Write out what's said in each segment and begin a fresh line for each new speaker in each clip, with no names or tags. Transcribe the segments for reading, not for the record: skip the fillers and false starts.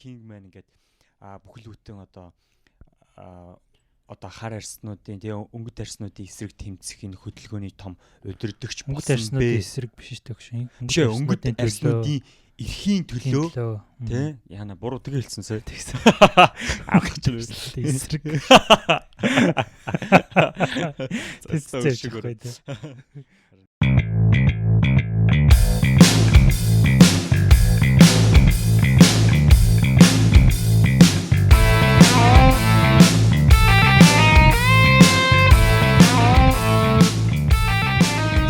King маань ингээд бүхэл бүтэн одоо хар арснуудын тэгээ өнгөт арснуудын эсрэг тэмцэх энэ хөдөлгөөний том удирдагч
болсон бэ. Өнгөт арснуудын эсрэг биш шүү дээ.
Өнгөт арснуудын эрхийн төлөө тий яана буруу тэгээ хэлсэн сая. Авах гэж байсан.
Эсрэг. Тэсцээг тий.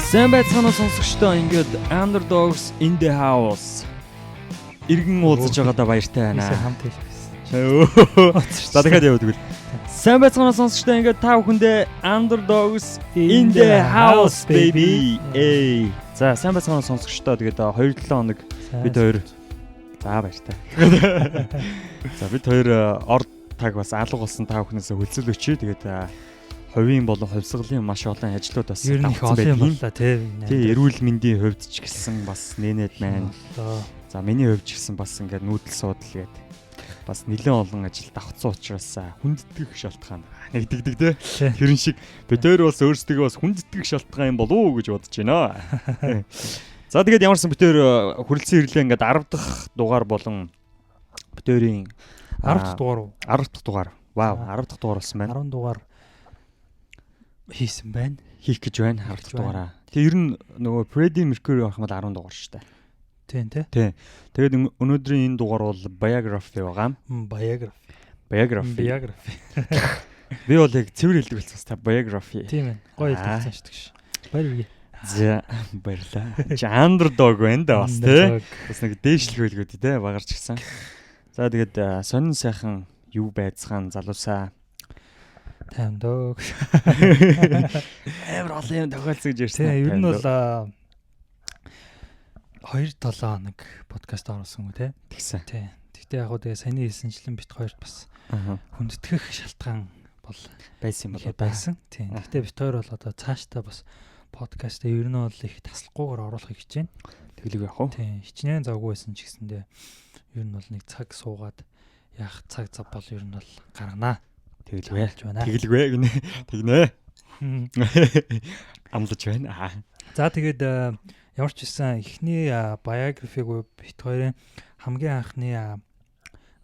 Сайн байцгаана сонсогчдоо ингээд Underdogs in the House иргэн уулзаж байгаадаа баяртай байна.
Хамт хэлсэн.
За дахиад яваад өгөл. Сайн байцгаана сонсогчдоо ингээд та бүхэндээ Underdogs in the House baby. За сайн байцгаана сонсогчдоо тэгээд 2-7 хоног бид хоёр за баяртай. За бид хоёр орд таг бас алга болсон та бүхнээс хөлсөл өчөө тэгээд хувийн болон хувьсгалын маш олон ажлууд бас
давсан байдаг
тий. Эрүүл мэндийн хувьд ч гэсэн бас нэнэд маань. За миний хувьд ч гэсэн бас ингээд нүүдэл суудал гээд бас нэлээд олон ажил давхцсан учраас хүндэтгэх шалтгаан нэгдэгдэг тий. Тэрэн шиг бид хоёр бас өөрсдөө бас хүндэтгэх шалтгаан юм болов уу гэж бодож байна. За тэгээд ямарсан бид хоёр хүрэлцэн ирлээ ингээд 10 дахь дугаар болон бид хоёрын
10 дахь дугаар уу?
10 дахь дугаар. Вау, 10 дахь дугаар болсон байна.
10 дугаар хийсэн байна.
Хийх гэж байна 10 дахь дугаараа. Тэгээ ер нь нөгөө Freddie Mercury авах юм бол 10 дугаар шүү дээ.
Тийм.
Тэгээд өнөөдрийн энэ дугаар бол biography байгаа. Biography. Би бол яг цэвэр хэлдэг болсон та biography.
Тийм ээ. Гоё хэлдэг шүү дээ. Баярлалаа.
За баярлалаа. Underdog байна да бас тий. Бас нэг дээшлэх байлгүй тий багарч гисэн. За тэгээд сонин сайхан юу байцгаан залуусаа
таймдог.
Амар олон юм тохиолдсон гэж ярьсан.
Тийм, ер нь бол 2-7 хоног подкаст оруулсан үү те.
Тэгсэн.
Тийм. Тэгтээ яг гоо тэгээ саяны хэлсэнчлэн бит хоёрт бас хүндэтгэх шалтгаан бол
байсан юм болоо
байсан. Тийм. Тэгтээ бит хоёр бол одоо цаашдаа бас подкастаа ер нь бол их таслахгүйгээр оруулахыг хичээнэ.
Тэглэг явах уу?
Тийм. Хичнээн завгүй байсан ч гэсэндээ ер нь бол нэг цаг суугаад яах цаг зав бол ер нь бол гарганаа. Тэглэвэ гинэ. Тэгнэ.
Амлаж байна.
За тэгээд ямар ч байсан эхний biography-г бит хоёрын хамгийн анхны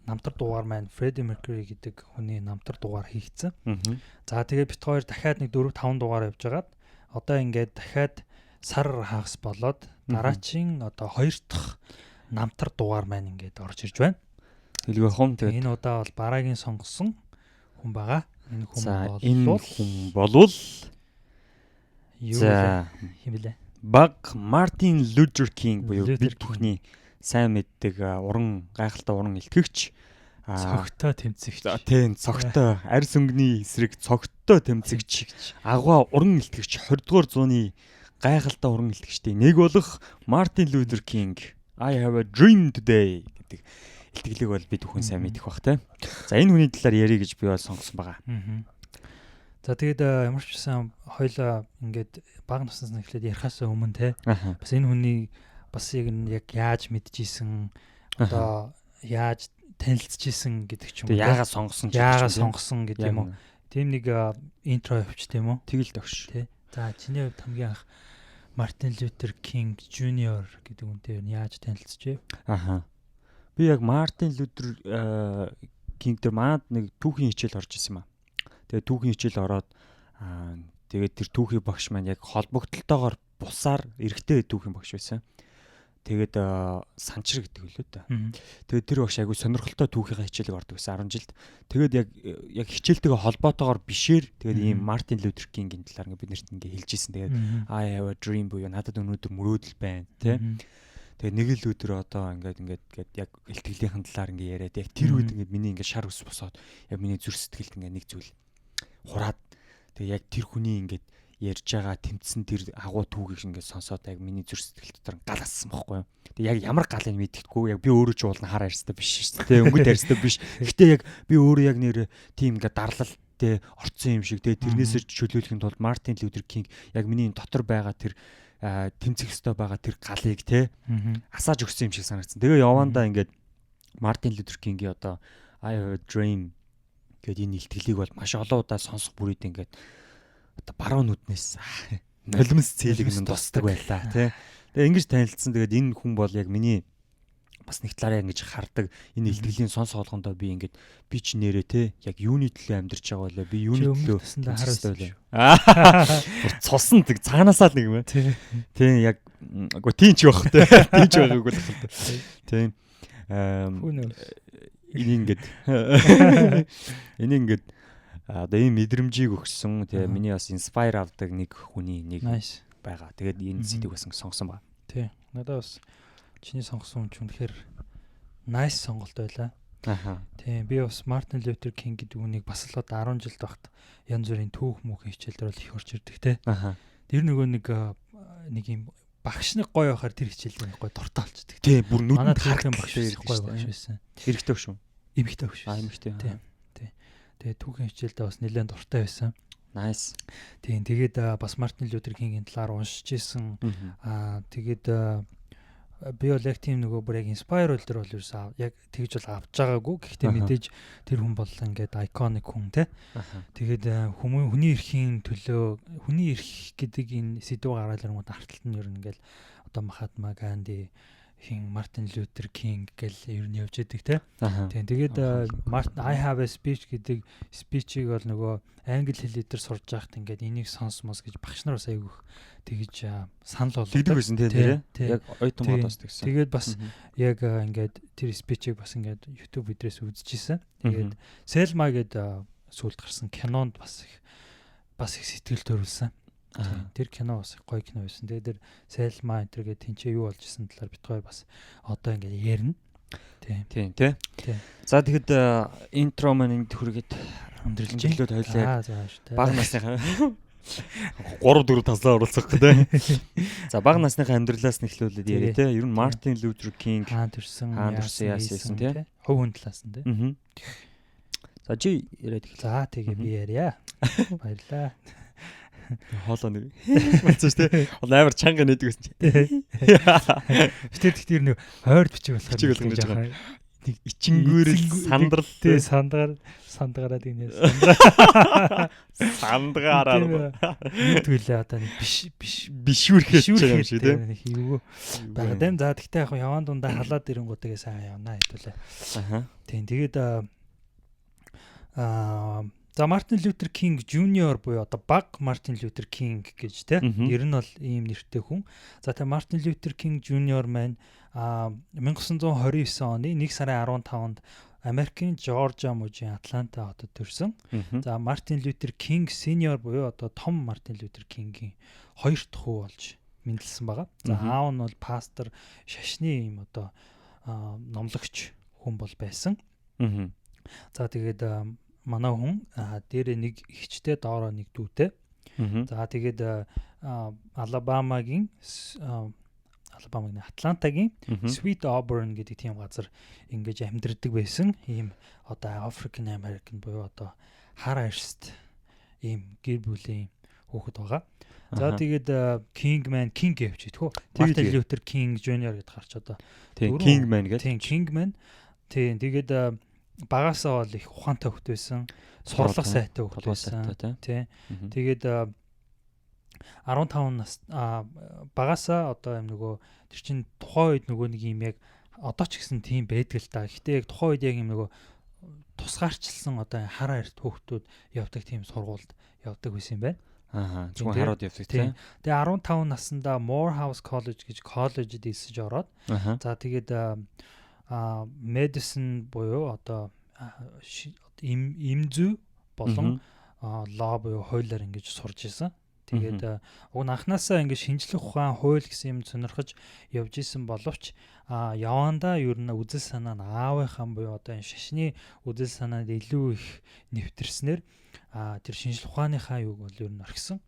намтар дугаар маань Freddie Mercury гэдэг хүний намтар дугаар хийгдсэн. За тэгээд бит хоёр дахиад нэг 4-5 дугаар явж байгаад одоо ингээд дахиад сар хагас болоод дараачийн одоо 2 дахь намтар дугаар маань ингээд орж ирж байна.
Тэглэвэ хум тэгээд
энэ удаа бол бараагийн сонгосон хүн байгаа.
Энэ хүн болвол
юу хэмлээ?
Баг Мартин Лютер Кинг буюу бид бүхний сайн мэддэг уран гайхалтай уран илтгэгч
цогтой тэмцэгч.
Тийм, цогтой арьс өнгөний эсрэг цогтой тэмцэгч агуу уран илтгэгч 20 дугаар зууны гайхалтай уран илтгэгчдийн нэг болох Мартин Лютер Кинг I have a dream today гэдэг илтгэлэг бол бид бүхэн сайн мэдэх бах те. За энэ хүний талаар ярих гэж би бол сонгосон байгаа.
За тэгээд ямар ч байсан хоёлаа ингээд баг наснаас эхлээд ярихаас өмнө те. Бас энэ хүний бас яг яаж мэдчихсэн одоо яаж танилцчихсэн гэдэг ч юм уу.
Яагаад сонгосон
гэдэг юм уу. Тийм нэг интро явууч тийм үү?
Тэгэл төгш.
Тэ. За чиний хувьд хамгийн анх Мартин Лютер Кинг Jr гэдэг үнтэй яаж танилцчихв?
Би яг Мартин Лютер Кинг дээр манад нэг түүхийн хичээл орж исэн юм аа. Тэгээд түүхийн хичээл ороод тэгээд тэр түүхийн багш маань яг холбогдлолтойгоор бусаар эрэгтэй түүхийн багш байсан. Тэгээд санчир гэдэг үлээ та. Тэгээд тэр багш айгүй сонирхолтой түүхийн хичээлийг ордог байсан 10 жилд. Тэгээд яг хичээлтэйгээ холбоотойгоор бишээр тэгээд ийм Мартин Лютер Кингийн талаар бид нарт ингээ хэлж ирсэн. Тэгээд I have a dream буюу надад өнөөдөр мөрөөдөл байна тий. Тэгээ нэг л өдөр одоо ингээд яг илтгэлийнхэн талаар ингээ яриад яг тэр үед ингээд миний ингээ шар ус босоод яг миний зүрх сэтгэлд ингээ нэг зүйл хураад тэгээ яг тэр хүний ингээд ярьж байгаа тэмцсэн тэр агуу түүхийг ингээд сонсоод яг миний зүрх сэтгэл дотор гал ассан байхгүй юу. Тэгээ яг ямар галыг мэддэхгүй яг би өөрөө ч уулна хар арьстай биш шүү дээ. Өнгөт арьстай биш. Гэхдээ яг би өөрөө яг нэр тийм ингээд дарлал тэ орцсон юм шиг тэгээ тэрнээсээ чөлөөлөхийн тулд Мартин Лютер Кинг яг миний дотор байгаа тэр тэмцэх ёстой байгаа тэр галыг те асааж өгсөн юм шиг санагдсан. Тэгээ явандаа ингээд Мартин Лютер Кингийн одоо I have a dream гэдэг энэ илтгэлийг бол маш олон удаа сонсох бүрийд ингээд одоо баруун нүднээс нулимс цээлэг нь тусдаг байлаа тий. Тэгээ ингэж танилцсан. Тэгээд энэ хүн бол яг миний бас нэг талаараа ингэж хардаг энэ илтгэлийн сонс болгондоо би ингээд би ч нэрээ те яг юуны төлөө амьдарч байгаа болоо би юуны төлөө харуулсан байлаа. Цусан тэг цаанаасаа л нэг юм ээ. Тийм яг үгүй тийм ч байх те. Тийм ч байгааг бол хэлдэг. Тийм. Энийг ингээд одоо ийм мэдрэмжийг өгсөн. Тэгээ миний бас inspire авдаг нэг хүний нэг байгаа. Тэгээд энэ зэдэг бас сонгосон байна.
Тийм. Надад бас чиний сонгосон хүн үнэхээр nice сонголт байлаа. Тийм би бас Мартин Лютер Кинг гэдэг үнийг бас л одоо 10 жилд багт янз бүрийн түүх мөх хичээлдэр бол их орж ирдэг те. Тэр нөгөө нэг юм багш нэг гоё байхаар тэр хичээлд гоё дуртай болчихдаг.
Тийм бүр нүдэнд
харах багш гоё багш байсан.
Эрэгтэй багш шүү.
Эмэгтэй багш.
Эмэгтэй.
Тийм. Тэгээ түүхийн хичээлдээ бас нэлээд дуртай байсан.
Nice.
Тийм тэгээд бас Мартин Лютер Кингийн талаар уншиж исэн. Тэгээд би бол яг тийм нөгөө бүр яг inspire болдор бол ерөөсөө яг тэгж бол авч байгаагүй. Гэхдээ мэдээж тэр хүн бол ингээд iconic хүн те. Тэгээд хүний эрхийн төлөө хүний эрх гэдэг энэ сэдв гараад ирэнгүүт арталт нь ер нь ингээд одоо Махатма Ганди хин Мартин Лютер Кинг гэл ер нь явж идэг те. Тийм тэгээд I have a speech гэдэг спичийг бол нөгөө англи хэлээр сурж байхад ингээд энийг сонсмос гэж багш нар бас айгүйх тэгж санал болгодог.
Тэгдэг байсан те. Яг ойтон бодоос тэгсэн.
Тэгээд бас яг ингээд тэр спичийг бас ингээд YouTube бидрээс үзчихсэн. Тэгээд Selma гэдэг сүлд гарсан кинонд бас их сэтгэл төрүүлсэн. Тэр кино бас гоё кино байсан. Тэгээд тэр Selma энэ гэдэг тэнцээ юу болж исэн талаар бид хоёр бас одоо ингээд ярина. Тийм. За тэгэхэд интро маань энд хүргээд өндөрлөлт хойлоо. Бага насныхаа 3-4 таслаа оруулах гэдэг. За бага насныхаа амьдралаас нэхлүүлээд яриа те. Ер нь Мартин Лютер Кинг хаан төрсөн яасан те. Хувь хүн талаас нь те.
За чи яриад эхэллээ.
За тэгээ би яриа. Баярлаа.
Хоолоо нэр. Болцоош те. Амар чанга нэдэг байсан чи.
Тэр нэг хойд бичиг болохоор
нэг ичингүүрэл сандрал те
сандгараад инээс
сандгаараа
нэгтгэлээ одоо
бишүүрхэж байгаа юм шиг те.
Юу байгаа юм. За тэгтээ яг яваан дундаа халаад ирэнгүүтэйгээ сайн явна хэвлээ. Тийм тэгээд за Мартин Лютер Кинг Junior буюу одоо баг Мартин Лютер Кинг гэж те. Ер нь бол ийм нэртэй хүн. За тэгээ Мартин Лютер Кинг Junior маань 1929 оны 1 сарын 15-нд Америкийн Жоржиа мужийн Атланта хотод төрсөн. За Мартин Лютер Кинг Senior буюу одоо том Мартин Лютер Кингийн хоёр дахь хүү болж мэндэлсэн байгаа. За аав нь бол пастор шашны юм одоо номлогч хүн бол байсан. За тэгээд манай хүн дээрээ нэг ихчтэй доороо нэг дүүтэй. За тэгээд Алабамагийн Атлантагийн Sweet Auburn гэдэг тийм газар ингэж амьдардаг байсан. Ийм одоо African American буюу одоо хар арьст ийм гэр бүлийн хүүхэд байгаа. За тэгээд Kingman King гэвч идэх үү? Martin Luther King Jr гэдээ гарч одоо
Kingman гэдэг.
Тийм Kingman. Тийм тэгээд багасаа бол их ухаантай хөвт байсан. Сурлах сайтай хөвт байсан. Тийм. Тэгээд 15 нас багасаа одоо юм нөгөө тэр чин тухайн үед нөгөө нэг юм яг одоо ч гэсэн тийм байдаг л та. Гэхдээ яг тухайн үед яг юм нөгөө тусгаарчлсан одоо хар арт хүүхдүүд явдаг тийм сургуульд явдаг байсан юм байна.
Зөвхөн хараад явдаг тийм.
Тэгээ 15 наснда Morehouse College гэж коллежид ирсэж ороод за тэгээд medicine буюу одоо имзүү болон law буюу хуулиар ингэж сурж исэн. Тэгээд уг анханасаа ингэж шинжлэх ухаан, хууль гэсэн юм сонирхож явж исэн боловч явандаа ер нь үзэл санаа нь аавынхаа буюу одоо энэ шашны үзэл санаанд илүү их нэвтэрснээр тэр шинжлэх ухааныхаа юуг бол ер нь орхисон.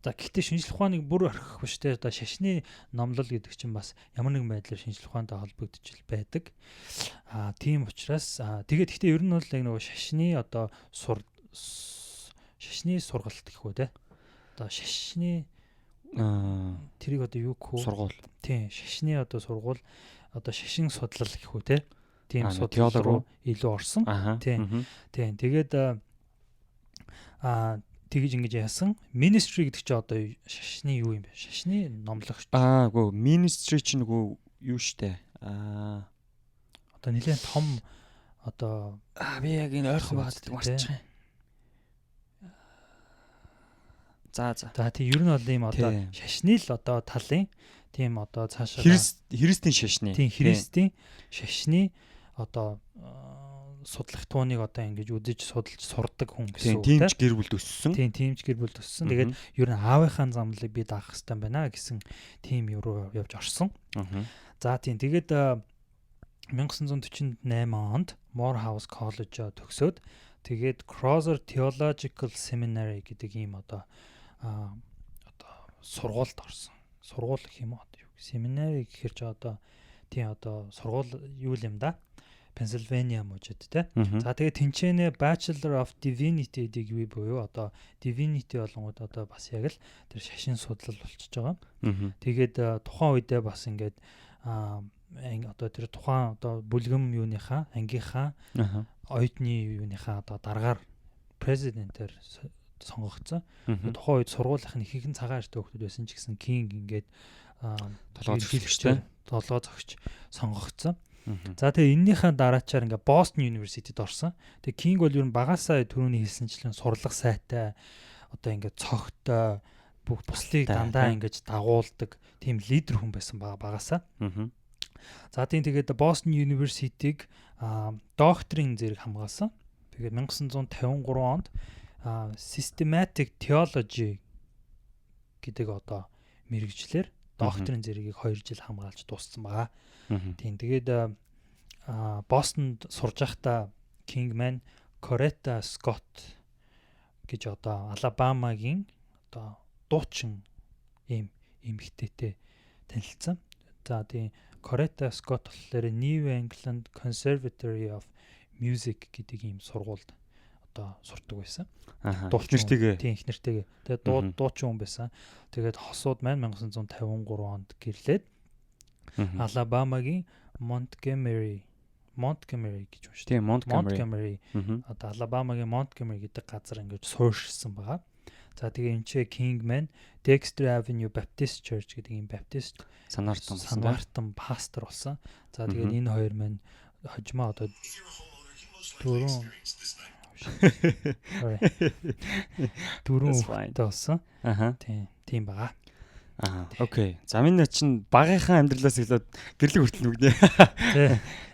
За гэхдээ шинжлэх ухааныг бүр орхих биш те одоо шашны номлол гэдэг чинь бас ямар нэгэн байдлаар шинжлэх ухаантай холбогдож байдаг. Тийм учраас тэгээд гэхдээ ер нь бол яг нөгөө шашны одоо шашны сургалт гэх үү те. Одоо шашны тэрийг одоо юу гэх вэ?
Сургууль.
Тийм, шашны одоо сургууль одоо шашин судлал гэх үү те. тийм судлал руу илүү орсон. Тийм. Тэгээд тэгж ингэж яасан. Ministry гэдэг чинь одоо шашны юу юм бэ? Шашны номлогч.
Үгүй ministry чинь нөгөө юу штэ.
Одоо нэлээд том одоо
би яг энэ ойрхон байгаад марцчих юм. За.
Тийм ер нь бол ийм одоо шашны л одоо талын тийм одоо цаашаа
Христийн шашны.
Тийм Христийн шашны одоо судлах тууныг одоо ингэж үзэж судалж сурдаг хүн гэсэн үг
тийм. Тиймч гэр бүл төссөн.
Тиймч гэр бүл төссөн. Тэгээд ер нь аавынхаа замлыг би даах хэрэгтэй байна гэсэн тийм юу руу явж орсон. За тийм. Тэгээд 1948 онд Morehouse College төгсөөд тэгээд Crozer Theological Seminary гэдэг ийм одоо сургуульд орсон. Сургууль гэх юм уу? Семинар гэхэр ч одоо тийм одоо сургууль юу юм да? Pennsylvania мужид те. За тэгээд тэнцэнэ Bachelor of Divinity гэдэг юу буюу одоо Divinity болгоод одоо бас яг л тэр шашин судлал болчихж байгаа. Тэгээд тухайн үедээ бас ингээд одоо тэр тухайн одоо бүлгэм юуныхаа ангийнхаа оюутны юуныхаа одоо дараагаар президентээр сонгогдсон. Тухайн үед сургуулийнх нь ихэнх цагаан артай хүмүүс байсан ч гэсэн King ингээд толгой зогч сонгогдсон. За тэгээ эннийхээ дараачаар ингээ Boston University-д орсон. Тэгээ King бол ер нь багасаа түрүүний хэлсэнчлэн сурлах сайтай одоо ингээ цогтой бүх буслыг дандаа ингэж дагуулдаг тийм лидер хүн байсан багасаа. За тийм тэгээд Boston University-г докторийн зэрэг хамгаалсан. Тэгээд 1953 онд Systematic Theology гэдэг одоо мэрэгчлэр докторийн зэрэгийг 2 жил хамгаалж дууссан байгаа. Тийм тэгээд Бостонд сурж байхдаа Kingman Coretta Scott гэж одоо Алабамагийн одоо дуучин ийм эмэгтэйтэй танилцсан. За тийм Coretta Scott болохоор New England Conservatory of Music гэдэг ийм сургуульд одоо сурдаг байсан.
Дуулчнэртэйгээ.
Тийм их нэртэйгээ. Тэгээд дуучин хүн байсан. Тэгээд хосууд маань 1953 онд гэрлээд Алабамагийн Montgomery гэж байна шүү.
Тийм
Montgomery. Одоо Алабамагийн Montgomery гэдэг газар ингэж суурьшсан байгаа. За тэгээ энэ ч Kingman Dexter Avenue Baptist Church гэдэг юм Baptist санаартан пастор болсон. За тэгээд энэ хоёр маань хожимоо одоо дөрөв тоосон. Тийм байгаа.
Окей. За миний чинь багынхаа амьдралаас эхлээд гэрлэг хүртэл нүгнэ.
Тий.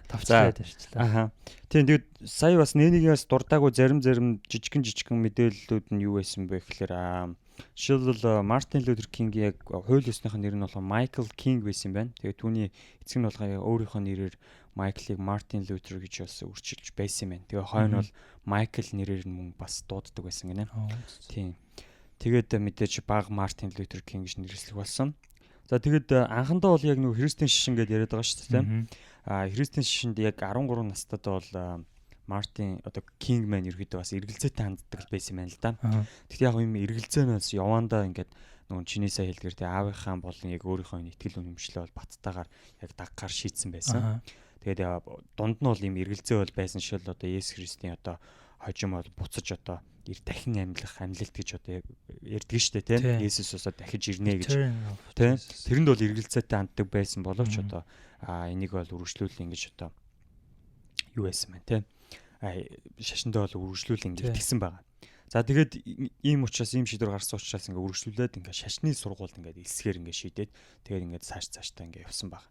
Тавцаад ирчлээ.
Тийм тэгээд сая бас нэгээс дурдаагүй зарим жижигэн мэдээллүүд нь юу байсан бэ гэхээр жишээлбэл Мартин Лютер Кинг яг хууль ёсныхаа нэр нь болохоор Майкл Кинг байсан юм байна. Тэгээд түүний эцэг нь болохоор өөрийнхөө нэрээр Майклыг Мартин Лютер гэж бас өөрчилж байсан юм байна. Тэгээ хойно бол Майкл нэрээр нь мөн бас дууддаг байсан гинэ. Тийм. Тэгээд мэдээж баг Мартин Лютер Кинг гэж нэрлэх болсон. За тэгээд анхандаа бол яг нэг Христийн шишин гэдээ яриад байгаа шүү дээ. Христийн шишинд яг 13 настайд бол Мартин одоо Kingman ерөөдөө бас эргэлзээтэй ханддаг байсан юм байна л да. Тэгтээ яг юм эргэлзээнээс явандаа ингээд нөгөө чиний сая хэлдгэр тэ аавынхаа болон яг өөрийнхөө итгэл үнэмшлээ бол баттайгаар яг даггаар шийдсэн байсан. Тэгээд дунд нь бол юм эргэлзээ бол байсан шил одоо Есүс Христийн одоо хожим бол буцаж одоо дахин амьлалт гэж одоо ярьдаг шүү дээ тийм Есүс усаа дахиж ирнэ гэж тийм тэрэнд бол эргэлзээтэй ханддаг байсан боловч одоо энийг бол үргэлжлүүлэн ингэж одоо юу байсан байна тийм шашиндаа бол үргэлжлүүлэн ингэж тэгсэн байгаа. За тэгээд ийм учраас ийм шийдвэр гарсан учраас ингээ үргэлжлүүлээд ингээ шашны сургуульд ингээ элсгээр ингээ шийдээд тэгээд ингээ цаашдаа ингээ явсан баг.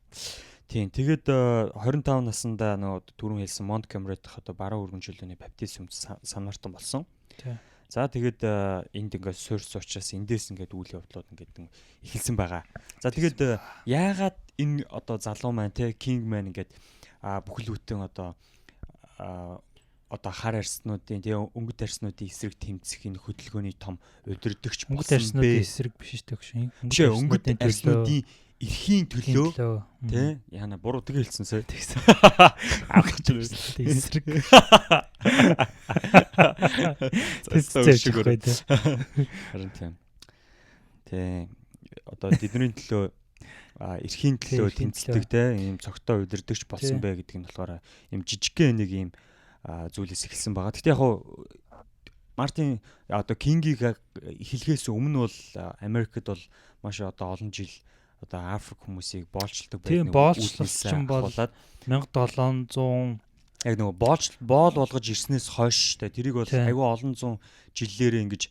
Тийм тэгээд 25 наснда нөгөө түрүүн хэлсэн Montgomery дахь одоо баруун өргөнжүүлэлтний баптист сүмд санаартан болсон. За тэгээд энд ингээ суурьсан учраас эндээс ингээ үйл явдлууд ингээ эхэлсэн байгаа. За тэгээд яагаад энэ одоо залуу маань те Kingman ингээд бүхэл бүтэн одоо хар арснуудын тэгээ өнгөт арснуудын эсрэг тэмцэх энэ хөдөлгөөний том удирдагч
өнгөт арснуудын эсрэг биш шүү дээ.
Биш өнгөт арснуудын эрхийн төлөө тий яана буруу тэгээ хэлсэн сая тэгсэн. Авах гэж байсан эсрэг. Харин тийм. Тий одоо тэдний төлөө эрхийн төлөө тэнцдэг те ийм цогтой удирдахч болсон бэ гэдэг нь болохоор ийм жижигхэн нэг ийм зүйлээс эхэлсэн байгаа. Гэхдээ яг Мартин одоо Кингийг хэлхээс өмнө бол Америкт бол маш одоо олон жил одоо Африк хүмүүсийг боолчилдог
байдаг. Тийм боолчлсон бол 1700
яг нөгөө боол болгож ирснээс хойш те тэрийг бол айгүй олон зуун жилээр ингэж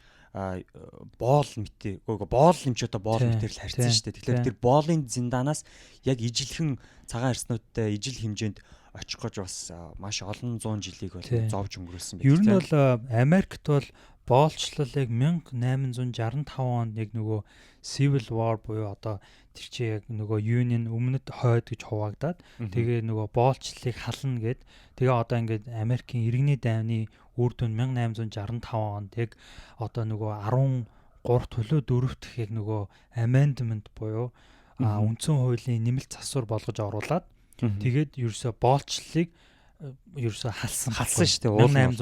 боол мэтээ боол юм чи одоо боол мэтээр л харьцсан шүү дээ. Тэгэхээр тэр боолын зиндаанаас яг ижилхэн цагаан арснуудтай ижил хэмжээнд очих гэж бас маш олон зуун жилийг бол зовж өнгөрүүлсэн байх.
Ер нь бол Америкт бол боолчлол яг 1865 онд яг нөгөө Civil War буюу одоо тэр чи яг нөгөө Union өмнөд хойд гэж хуваагдаад тэгээ нөгөө боолчлалыг хална гэд тэгээ одоо ингээд Америкийн иргэний дайны үр дүн 1865 онд яг одоо нөгөө 13 төлөө 4 дэх яг нөгөө amendment буюу үндсэн хуулийн нэмэлт засвар болгож оруулаад тэгээд ерөөсө боолчлалыг ерөөсө халсан шүү дээ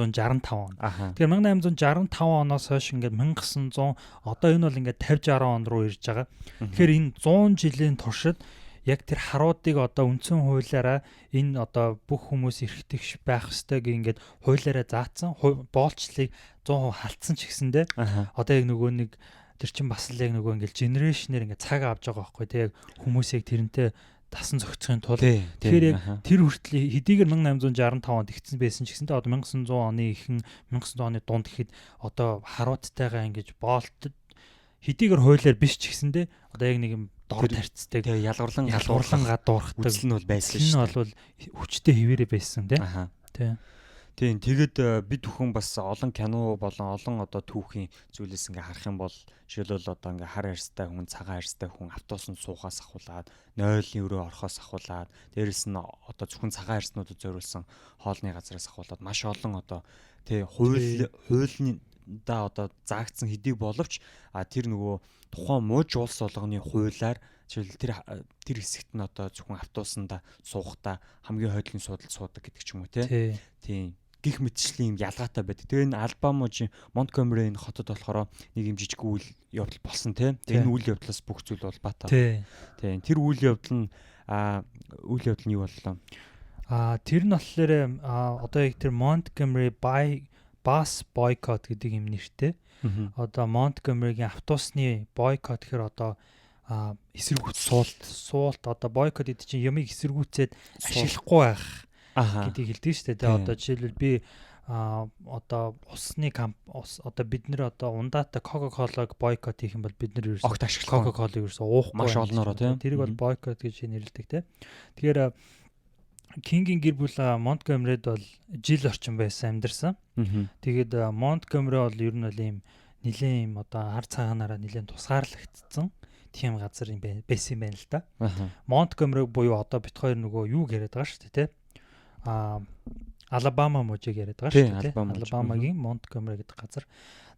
1865 он. Тэгэхээр 1865 оноос хойш ингээд 1900 одоо энэ бол ингээд 50 60 он руу ирж байгаа. Тэгэхээр энэ 100 жилийн туршид яг тэр харуудыг одоо үндсэн хуулиараа энэ одоо бүх хүмүүс эрхтэгч байх ёстой гэх ингээд хуулиараа заасан боолчлалыг 100% халтсан ч гэсэндээ одоо яг нөгөө нэг тэр чин бас л яг нөгөө ингээд генерашнээр ингээд цаг авч байгаа байхгүй тий яг хүмүүсийг тэрнтэй дасан зохицохын тулд тэгэхээр яг тэр хүртэл хэдийгээр 1865 онд игдсэн байсан ч гэсэндээ одоо 1900 оны ихэнх 1900 оны дунд гэхэд одоо харуудтайгаа ингэж боолт хэдийгээр хуулиар биш ч гэсэндээ одоо яг нэг юм дор тарцдаг
ялгарлан
гадуурхдаг
үзэл нь бол байсан шүү.
Энэ бол хүчтэй хിവэрэ байсан тий.
Тийм тэгээд бид бүхэн бас олон кино болон олон одоо түүхийн зүйлээс ингээ харах юм бол жишээлбэл одоо ингээ хар арьстай хүн, цагаан арьстай хүн автобусанд суухаас ахуулаад, нойлын өрөө орохоос ахуулаад, дээрэс нь одоо зөвхөн цагаан арьснуудад зориулсан хоолны газраас ахуулаад маш олон одоо тий хуулиндаа одоо заагдсан хэдий боловч тэр нөгөө тухайн мууж улс болгоны хуулиар жишээл тэр хэсэгт нь одоо зөвхөн автобусанда суухдаа хамгийн хойдлын суудалд суудаг гэдэг ч юм уу тий. Тийм гих мэтчлийн юм ялгаатай байдаг. Тэгээ энэ Алабамажийн Монтгомери энэ хотод болохоор нэг юм жижиг үйл явдал болсон тий. Энэ үйл явдлаас бүх зүйл улбаатай. Тийм тэр үйл явдал нь юу боллоо?
Тэр нь болохоор одоо яг тэр Montgomery bus boycott гэдэг юм нэртэй. Одоо Монтгомеригийн автобусны бойкот гэхээр одоо эсэргүүц суулт одоо бойкот гэдэг чинь ямыг эсэргүүцээд ашиглахгүй байх гэдгийг хэлдэг шүү дээ. Одоо жишээлбэл би одоо усны одоо бид нэр одоо ундаатай Coca-Cola-г бойкот хийх юм бол бид нэр ерөөсөө
огт ашиглахгүй
Coca-Cola-г ерөөсөө уухгүй
маш олноороо тийм.
Тэрийг бол бойкот гэж нэрлэдэг тийм. Тэгэхээр Кингийн гэр бүл Монтгомерид бол жил орчим байсан амьдарсан. Тэгээд Монтгомери бол ер нь бол ийм нэлээд юм одоо хар цагаанаараа нэлээд тусгаарлагдсан тийм газар юм байсан юм байна л да. Монтгомери буюу одоо бит хоёр нөгөө юу яриад байгаа шүү дээ тий. Алабама мужийг яриад байгаа шүү дээ тий. Алабамагийн Монтгомери гэдэг газар.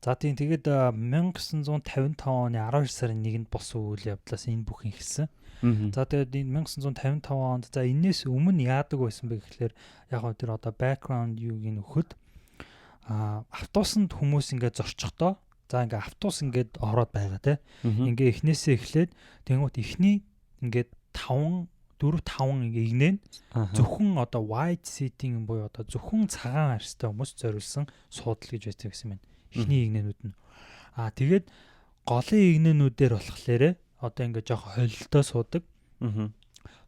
За тийм тэгээд 1955 оны 12 сарын 1-нд болсон үйл явдлаас энэ бүхэн ихсэн. За тэгээд энэ 1955 онд за энэс өмнө яадаг байсан бэ гэхлээр яг гоо тэр одоо background юуг нөхөд автобусанд хүмүүс ингээд зорчихдоо за ингээд автобус ингээд ороод байгаа те ингээд эхнээсээ эхлээд тэнгуут эхний ингээд 4 5 ингээд игнэн зөвхөн одоо wide seating буюу одоо зөвхөн цагаан арьстай хүмүүс зориулсан суудал гэж байсан гэсэн юм. Эхний игнэнүүд нь тэгээд голын игнэнүүдээр болохоор одоо ингээд жоох холилдоо суудаг.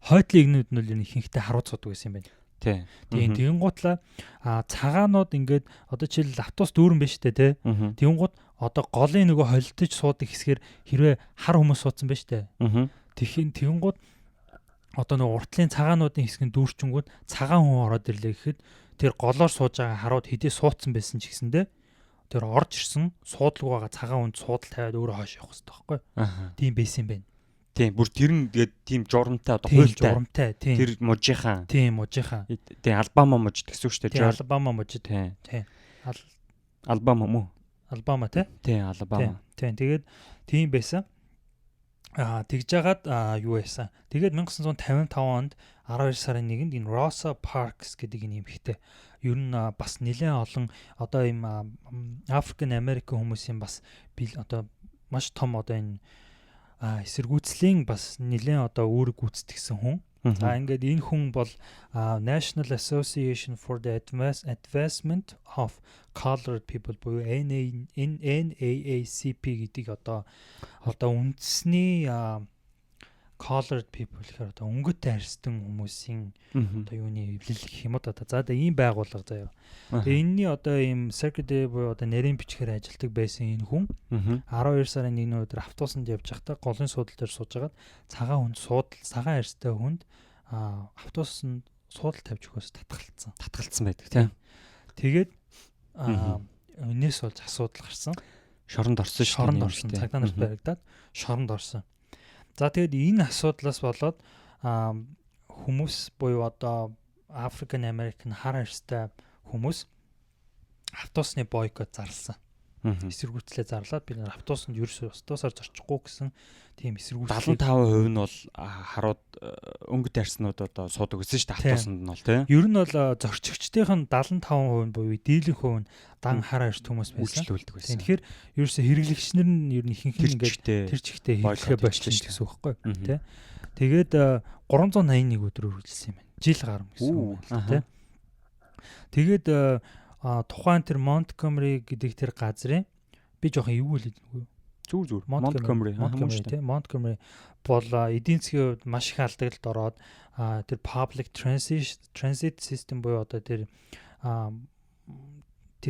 Хойдлын игнүүд нь л ихэнхдээ харууд суудаг гэсэн юм байна. Тийм тэгэнгуутлаа цагаанууд ингээд одоо жишээл автобус дүүрэн биш үү те. Тэгэнгуут одоо голын нөгөө холилдож суудаг хэсгээр хэрвээ хар хүмүүс суудсан байж тээ. Тэгэнгуут одоо нөгөө уртлын цагаануудын хэсгийн дүүрчингүүд цагаан хүн ороод ирлээ гэхэд тэр голоор сууж байгаа харууд хэдий суудсан байсан ч гэсэндээ тэр орж ирсэн суудлага байгаа цагаан хүнд суудал тавиад өөрөө хойш явах хэрэгтэй байхгүй. Тийм байсан юм байна.
Тийм бүр тэр нь тэгээд тийм журамтай одоо хуйлтай.
Тэр
мужийнхаа.
Тийм мужийнхаа.
Тийм Алабама муж гэсэн үг шүү дээ.
Тийм Алабама муж. Тийм.
Алабама мөн.
Алабама тийм
Алабама.
Тийм тэгээд тийм байсан. Тэгж жагаад юу байсан. Тэгээд 1955 онд 12 сарын 1-нд энэ Rosa Parks гэдэг энэ эмэгтэй ер нь бас нэлээд олон одоо ийм African American хүмүүсийн бас одоо маш том одоо энэ эсэргүүцлийн бас нэлээд одоо үүрэг гүйцэтгэсэн хүн. За ингээд энэ хүн бол National Association for the Advancement of Colored People буюу NAACP гэдгийг одоо үндэсний colored people гэхээр одоо өнгөтэй харьцсан хүмүүсийн одоо юуны эвлэл гэх юм одоо за ийм байгууллага заяа. Тэгээ энэний одоо ийм secretary буюу одоо нарийн бичгээр ажилладаг байсан энэ хүн 12 сарын 1-ний өдөр автобусанд явж байхдаа голын суудлын дээр сууж хагаад цагаан харьцтай хүнд автобусанд суудал тавьж өгөөс татгалцсан байдаг тийм. Тэгээд энэс болж асуудал гарсан.
Шоронд орсон шүү дээ.
Цагдаа нарт баригдаад шоронд орсон. За тэгээд энэ асуудлаас болоод хүмүүс буюу одоо African American хар харьцтай хүмүүс автобусны бойкот зарласан. Эсэргүүцлээ зарлаад бид нар автобусанд ерөөсөө автобусаар зорчихгүй гэсэн тийм эсэргүүцэл
75% нь бол харууд өнгөт арснууд одоо суудаг гэсэн шүү дээ автобусанд нь бол тийм.
Ер нь бол зорчигчдын 75% буюу дийлэнх хувь нь дан хар харьцт хүмүүс байсан. Тэгэхээр ерөөсөө хэрэглэгч нар нь ер нь ихэнх нь ингээд тэр чигтээ хэрэглэхэ болчихсон гэсэн үг байхгүй тийм. Тэгээд 381 өдөр үргэлжилсэн юм байна. Жил гарна гэсэн үг тийм. Тэгээд тухайн тэр Montgomery гэдэг тэр газрын би жоохон юу хэлээд нүгөө
зүгээр Montgomery
тийм Montgomery бол эдийн засгийн хувьд маш их алдагдлалд ороод тэр public transit system буюу одоо тэр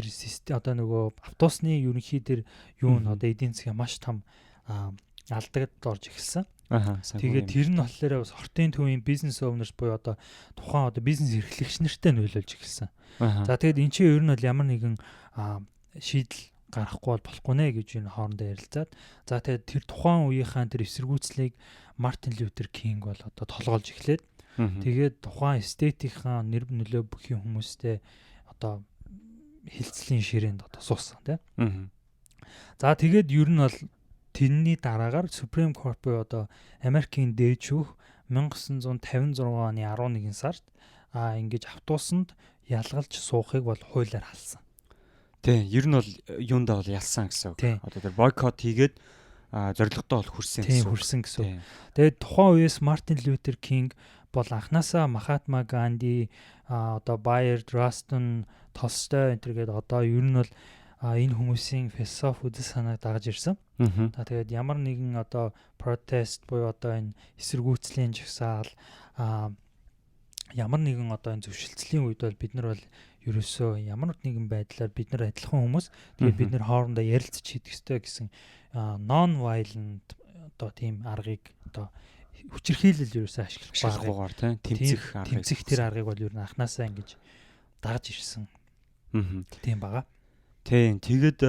систем одоо нөгөө автобусны ерөнхий тэр юу н одоо эдийн засгийн маш том алдагдлалд орж эхэлсэн. Тэгээд тэр нь болохоор бас хортын төвийн бизнес owners буюу одоо тухайн одоо бизнес эрхлэгч нартай нөлөөлж эхэлсэн. За тэгээд эн чинь ер нь бол ямар нэгэн шийдэл гарахгүй болохгүй нэ гэж энэ хоорондоо ярилцаад за тэгээд тэр тухайн үеийнхаа тэр эсэргүүцлийг Мартин Лютер Кинг бол одоо толгоолж эхлээд тэгээд тухайн стейтийнхаа нэр нөлөө бүхий хүмүүстэй одоо хилцлийн ширээнд одоо суусан тийм. За тэгээд ер нь бол тэрний дараагаар Supreme Court буюу одоо Америкийн дээд шүүх 1956 оны 11 сард ингэж автобусанд ялгалж суухыг бол хуулиар халсан.
Тийм, ер нь бол юундаа бол ялсан гэсэн үг. Одоо тэр бойкот хийгээд зорилготой бол хүрсэн
гэсэн үг. Тэгээд тухайн үеэс Мартин Лютер Кинг бол анханасаа Махатма Ганди, одоо Байерд, Растон, Толстой энэ төргээд одоо ер нь бол энэ хүмүүсийн философи үдэл санааг дагаж ирсэн. За тэгээд ямар нэгэн одоо протест буюу одоо энэ эсэргүүцлийн жагсаал ямар нэгэн одоо энэ зөвшөлтслийн үед бол бид нар бол ерөөсөө ямар нэгэн байдлаар бид нар адилхан хүмүүс тэгээд бид нар хоорондоо ярилцж хийх ёстой гэсэн non violent одоо тийм аргыг одоо хүчирхийлэл ерөөсөө
ашиглахгүйгээр
тэмцэх тэр аргыг бол ер нь анханасаа ингэж дагаж ирсэн. Тийм бага.
Тийм. Тэгээд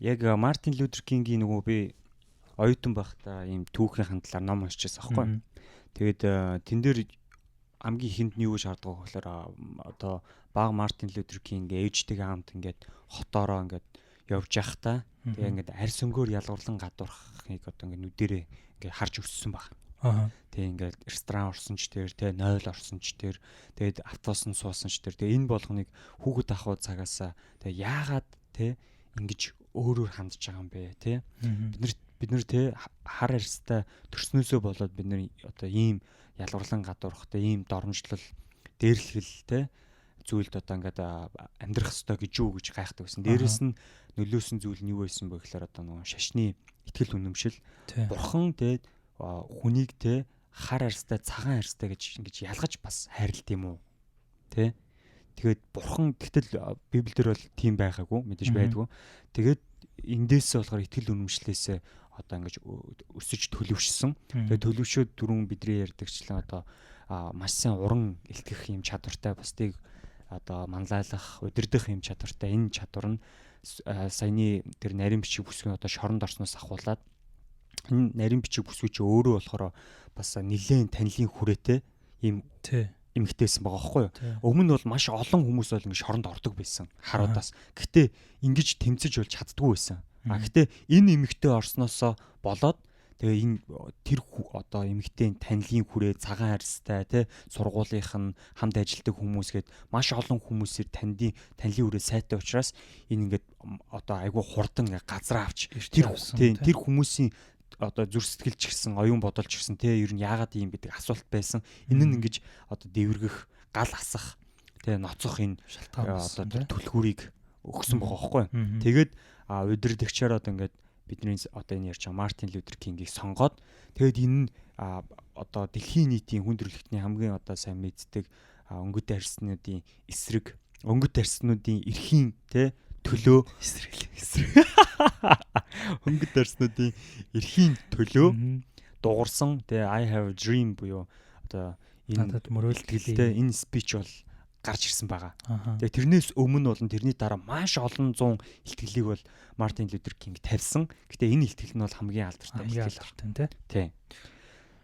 яг Мартин Лютер Кингийн нөгөө би оюутан байхдаа ийм түүхийн хандлаар ном уншижсэн аахгүй. Тэгээд тэн дээр хамгийн ихэнд нь юу гэж харддаг вэ гэхээр одоо баг Мартин Лютер Кинг ээжтэйгээ хамт ингээд хотоороо ингээд явж явахдаа тэгээ ингээд арьс өнгөөр ялгуурлан гадуурхахыг одоо ингээд нүдэрээ ингээд харж өссөн баг. Тэгээ ингээд ресторан орсон ч тэр тэгээ нойл орсон ч тэр тэгээд автобусанд суусан ч тэр тэгээ энэ болгоныг хүүхэд ахуй цагаасаа тэгээ яагаад те ингэж өөрөөр хандж байгаа юм бэ те бид нар те хар арьстай төрснөөсөө болоод бид нар одоо ийм ялгуурлан гадуурх те ийм доромжлол дээрлэхэл те зүйлд одоо ингээд амьдрах ёстой гэж юу гэж гайхдаг байсан. Дээрээс нь нөлөөсөн зүйл нь юу байсан бэ гэхээр одоо нөгөө шашны итгэл үнэмшил бурхан те хүнийг те хар арьстай цагаан арьстай гэж ингэж ялгаж бас хайрлт юм уу те тэгээд бурхан гэтэл Библиэлд бол тийм байгаагүй мэдээж байдгүй тэгээд эндээсээ болохоор итгэл үнэмшлээсээ одоо ингэж өсөж төлөвшсөн тэгээд төлөвшөөд түрүүн бидний ярьдагчлан одоо маш сайн уран илтгэх юм чадвартай бусдыг одоо манлайлах удирдах юм чадвартай энэ чадвар нь саяны тэр нарийн бичиг бүсгийн одоо шоронд орсноос ахуулаад энэ нарийн бичиг бүсгүй чи өөрөө болохоор бас нэлээд танилын хүрээтэй ийм эмгтээсэн байгаа байхгүй юу. Өмнө нь бол маш олон хүмүүс бол ингэ шоронд ордог байсан харуудаас. Гэхдээ ингэж тэмцэж болж чаддгүй байсан. Гэхдээ энэ эмгтээ орсноосоо болоод тэгээ энэ тэр одоо эмгтээний танилын хүрээ цагаан арьстай тий сургуулийнх нь хамт ажилладаг хүмүүс гээд маш олон хүмүүсээр танилын хүрээ сайтай учраас энэ ингээд одоо айгүй хурдан газар авч тэр хүмүүсийн одоо зүр сэтгэлч гэсэн оюун бодолч гэсэн те ер нь яагаад ийм гэдэг асуулт байсан. Энэ нь ингэж одоо дэвргэх, гал асах, те ноцох энэ одоо тэр түлхүүрийг өгсөн байгаа байхгүй. Тэгээд удирдагчаар одоо ингээд бидний одоо энэ ярьж байгаа Мартин Лютер Кингийг сонгоод тэгээд энэ одоо дэлхийн нийтийн хүндрэлтний хамгийн одоо сайн мэддэг өнгөт арьснуудын эсрэг, өнгөт арьснуудын эрхийн те төлөө өнгөт арьснуудын эрхийн төлөө дуурсан те I have a dream буюу одоо энэ мөрөөлтгэлтэй энэ спич бол гарч ирсэн байгаа. Тэгээ тэрнээс өмнө болон тэрний дараа маш олон зуун ихтгэлийг бол Мартин Лютер Кинг тавьсан. Гэтэ энэ ихтгэл нь бол хамгийн алдартай ихтгэл тий.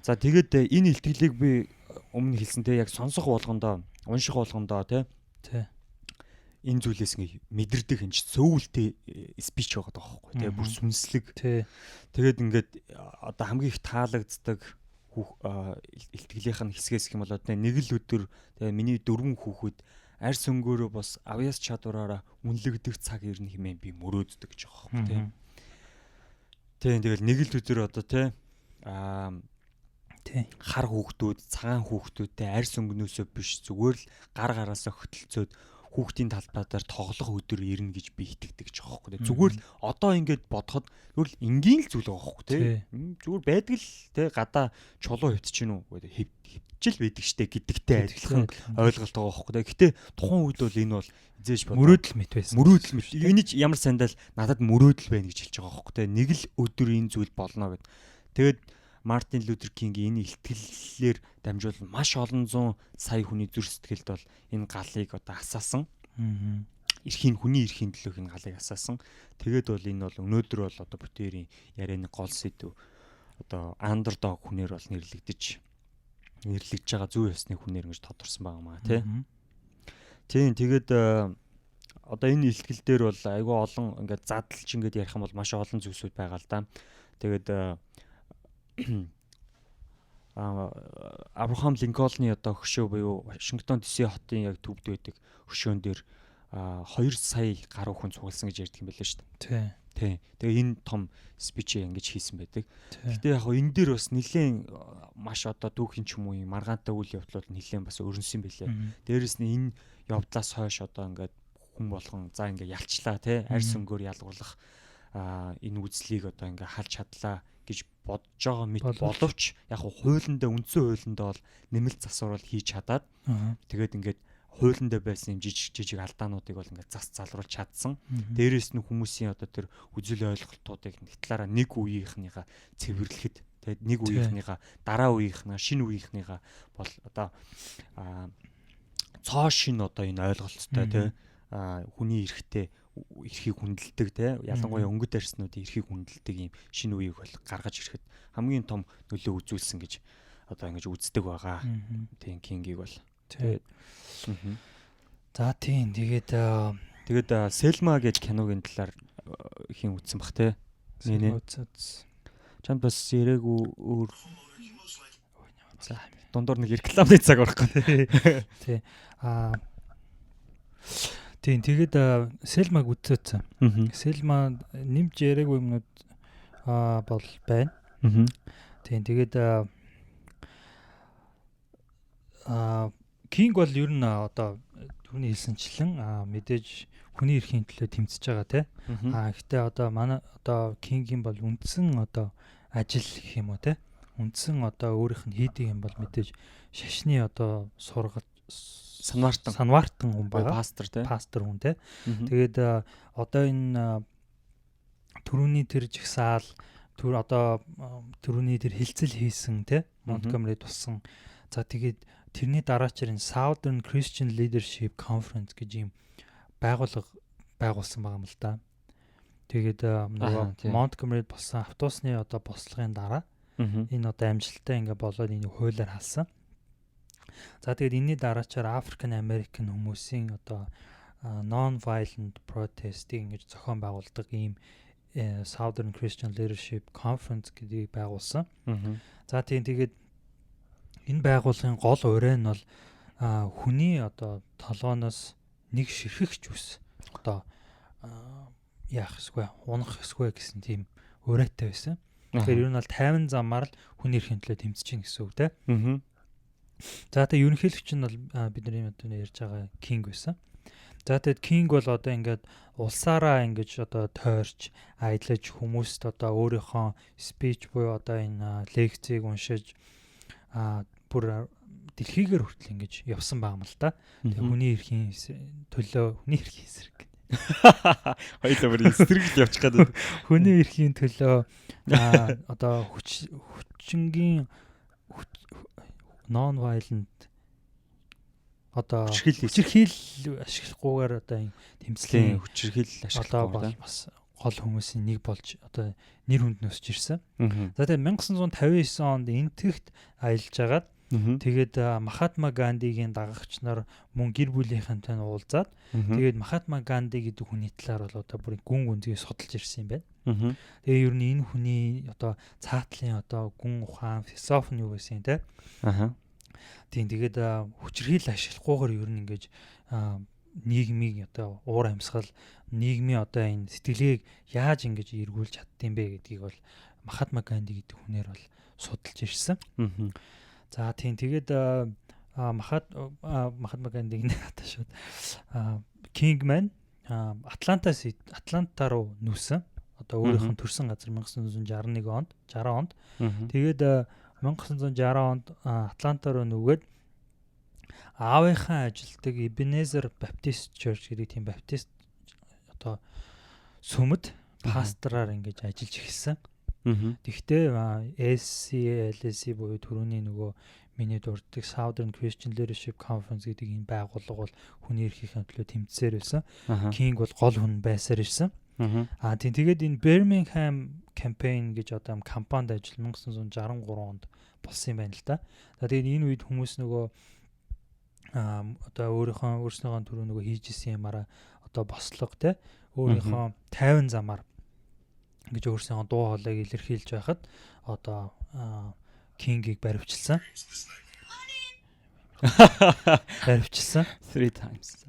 За тэгээд энэ ихтгэлийг би өмнө хэлсэн те яг сонсох болгондоо, унших болгондоо тий. Энэ зүйлээс ингээ мэдэрдэг энэ сөүлтэй спич байгаа байхгүй тий. Бүр сүнслэг. Тэгээд ингээд одоо хамгийн их таалагддаг илтгэлийнх нь хэсгээс юм бол одоо нэг л өдөр тэгээ миний 4 хүүхэд арьс өнгөөрөө бас авьяас чадвараараа үнэлэгдэх цаг ирнэ хэмээн би мөрөөддөг гэж байгаа юм тийм. Тэгэл нэг л өдөр одоо тий хар хүүхдүүд, цагаан хүүхдүүдтэй арьс өнгнөөсөө биш зүгээр л гараасаа хөтөлцөөд хүүхдийн талбайдаар тоглох өдөр ирнэ гэж би итгэдэг ч байгаа байхгүй. Зүгээр л одоо ингээд бодоход зүгээр л энгийн л зүйл байгаа байхгүй тий. Зүгээр байдаг л тий гадаа чулуу хөвтчихэв үү хөвтчил байдаг штэ гэдэгтэй адилхан ойлголт байгаа байхгүй. Гэтэ тухайн үед бол энэ бол эзэж
мөрөөдөл мэт байсан.
Мөрөөдөл мэт. Энийг ямар сандал надад мөрөөдөл байна гэж хэлж байгаа байхгүй тий. Нэг л өдөр энэ зүйл болно гэд. Тэгээд Мартин Лютер Кингийн энэ ихтгэлээр дамжуулан маш олон зуун сая хүний зүр сэтгэлд бол энэ галыг одоо асаасан. Хүний эрхийн төлөөх энэ галыг асаасан. Тэгээд бол энэ бол өнөөдөр бол одоо бүтээрийн ярианы гол сэдв одоо андердог хүнээр бол нэрлэгдэж байгаа зүй ёсны хүнээр ингэж тодорсон байгаа маа тий. Тийм тэгээд одоо энэ ихтгэл дээр бол айгүй олон ингээд задлж ингээд ярих юм бол маш олон зүйлсүүд байгаа л да. Тэгээд Абрахам Линкольны одоо хөшөө буюу Вашингтон DC хотын яг төвд байдаг хөшөөн дээр 2 сая гаруй хүн цугласан гэж ярьдаг юм байлаа шүү дээ. Тий. Тэгээ энэ том спичээ ингэж хийсэн байдаг. Гэхдээ яг энэ дээр бас нэлээд маш одоо дүүхийн ч юм уу маргаантай үйл явдлууд нэлээд бас өрнөсөн байлээ. Дээрэс нь энэ явдлаас хойш одоо ингээд хүн болгон за ингээд ялчлаа тий арьс өнгөөр ялгуулах энэ үзлийг одоо ингээд халж чадлаа гэж бодож байгаа мэт боловч яг хуулиндаа үндсэн хуулиндаа бол нэмэлт засвар хийж чадаад тэгээд ингээд хуулиндаа байсан юм жижиг алдаануудыг бол ингээд зас залруулж чадсан. Дээрээс нь хүмүүсийн одоо тэр үзэл ойлголтуудыг нэг талаараа нэг үеийнхнийгаа цэвэрлэхэд тэгээд нэг үеийнхнийгаа дараа үеийнхнийгаа шинэ үеийнхнийгаа бол одоо цоо шин одоо энэ ойлголттой тий хүний эрхийг хүндэлдэг тий ялангуяа өнгөт арьснуудын эрхийг хүндэлдэг ийм шинэ үеийг бол гаргаж ирэхэд хамгийн том нөлөө үзүүлсэн гэж одоо ингэж үздэг байгаа. Тийм Кингийг бол.
За тийм
тэгээд Селма гэж киногийн талаар хин үзсэн бах тий. Чанд бас ярээгүй өөр дундуур нэг рекламны цаг орох
тий. Тийм тэгээд Селмаг үзсэн. Селма нэмж яриаггүй юмнууд бол байна. Тийм тэгээд Кинг бол ер нь одоо түүний хэлсэнчлэн мэдээж хүний эрхийн төлөө тэмцэж байгаа тий. Гэхдээ одоо манай одоо Кингийн бол үндсэн одоо ажил гэх юм уу тий. Үндсэн одоо өөрийнх нь хийдэг юм бол мэдээж шашны одоо сургалт санвартан хүн байгаа. Пастор хүн тий. Тэгээд одоо энэ түрүүний тэр жигсаал одоо түрүүний тэр хилцэл хийсэн тий. Монтгомерид туссан. За тэгээд тэрний дараачаар энэ Southern Christian Leadership Conference гэж юм байгууллага байгуулсан байгаа юм л да. Тэгээд нөгөө Монтгомерид болсон автобусны одоо бослогын дараа энэ одоо амжилттай ингээ болоод энэ хуулиар халсан. За тэгээд энэний дараачаар African American хүмүүсийн одоо non-violent protest-ийг ингэж зохион байгуулдаг ийм Southern Christian Leadership Conference гэдгийг байгуулсан. За тэгээд энэ байгууллагын гол урай нь бол хүний одоо толгооноос нэг ширхэгч ус одоо яах ёсгүй, унах ёсгүй гэсэн тийм урайтай байсан. Тэгэхээр ер нь бол 50 замаар л хүний эрхийн төлөө тэмцэж чинь гэсэн үг те. За тэгээ ерөнхийлөгч нь бол бидний одоо ярьж байгаа King байсан. За тэгээд King бол одоо ингээд улсаараа ингэж одоо тойрч аялаж хүмүүст одоо өөрийнхөө спич буюу одоо энэ лекцийг уншиж бүр дэлхийгээр хүртэл ингэж явсан байгаа юм л да. Тэгээ хүний эрхийн төлөө хүний эрхийн эсрэг.
Хоёулаа бүр эсрэгэл явчих гэдэг.
Хүний эрхийн төлөө одоо хүчингийн non violent одоо хүчирхийл ашиглахгүйгээр одоо энэ тэмцлийн
хүчирхийл ашиглах
бас гол хүмүүсийн нэг болж одоо нэр хүнд нөсч ирсэн. За тэгээд 1959 онд энтэгт аялж агаад тэгээд Махатма Гандигийн дагагч нар мөн гэр бүлийнхэнтэй уулзаад тэгээд Махатма Ганди гэдэг хүний талаар бол одоо бүр гүн гүнзгий судалж ирсэн юм байна. Тэгээ ер нь энэ хүний одоо цаатлын одоо гүн ухаан философи нь юу гэсэн те. Тийм тэгээд хүчирхийл ашиглахгүйгээр ер нь ингэж нийгмийг одоо уур амьсгал нийгмийн одоо энэ сэтгэлгээг яаж ингэж эргүүлж чаддсан бэ гэдгийг бол Махатма Ганди гэдэг хүнээр бол судалж ирсэн. За тийм тэгээд Махатма Гандиг надад шууд Kingman Атланта руу нүүсэн. Одоо өөрийнх нь төрсэн газар 1960 онд. Тэгээд 1960 онд Атланта руу нүгээд аавынхаа ажилтдаг Ebenezer Baptist Church гэдэг тийм баптист одоо сүмд пастораар ингэж ажиллаж эхэлсэн. Тэгвэл SCLC буюу түрүүний нөгөө миний дурддаг Southern Christian Leadership Conference гэдэг энэ байгууллага бол хүний эрхийн төлөө тэмцээр байсан. King бол гол хүн байсаар ирсэн. Тийм тэгээд энэ Birmingham campaign гэж одоо кампанид ажил 1963 онд болсон юм байна л да. За тэгээд энэ үед хүмүүс нөгөө одоо өөрснийхөө түрүү нөгөө хийжсэн юмараа одоо бослого те өөрийнхөө 50 замаар гэж өөрсдийнхөө дуу хоолойг илэрхийлж байхад одоо King-ийг баривчилсан.
3 times.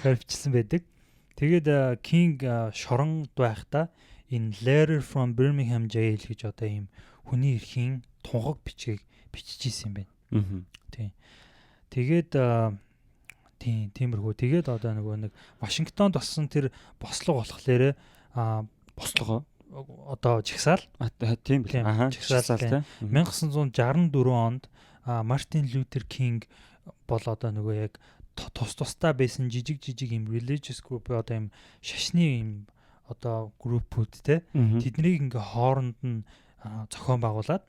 Баривчилсан байдаг. Тэгээд King шоронд байхдаа энэ Letter from Birmingham Jail гэж одоо ийм хүний эрхийн тунхаг бичгийг бичиж исэн юм байна. Тийм. Тэгээд тиймэрхүү. Тэгээд одоо нөгөө нэг Вашингтонд болсон тэр бослого болохоор
бослого
одоо жигсаал
тийм бил.
Жигсаал тийм. 1964 онд Мартин Лютер Кинг бол одоо нөгөө яг тусдаа байсан жижиг им religious group одоо им шашны им одоо группүүд те тэднийг ингээ хооронд нь зохион байгуулад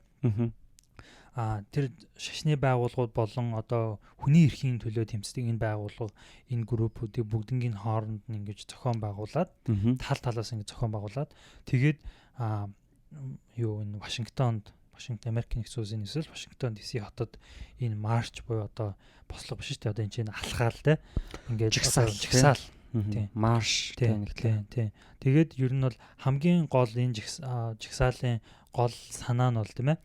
тэр шашны байгууллагууд болон одоо хүний эрхийн төлөө тэмцдэг энэ байгууллага энэ группүүдийг бүгднийг хооронд нь ингэж зохион байгуулад тал талаас ингэж зохион байгуулад тэгээд энэ Вашингтон Америкийн нэгдсэн улсын эсвэл Вашингтон DC хотод энэ марч буюу одоо бослого биш шүү дээ одоо энэ чинь алхаал те ингээд жигсаал тийм
марш
тийм тэгээд ер нь бол хамгийн гол энэ жигсаалын гол санаа нь бол тийм ээ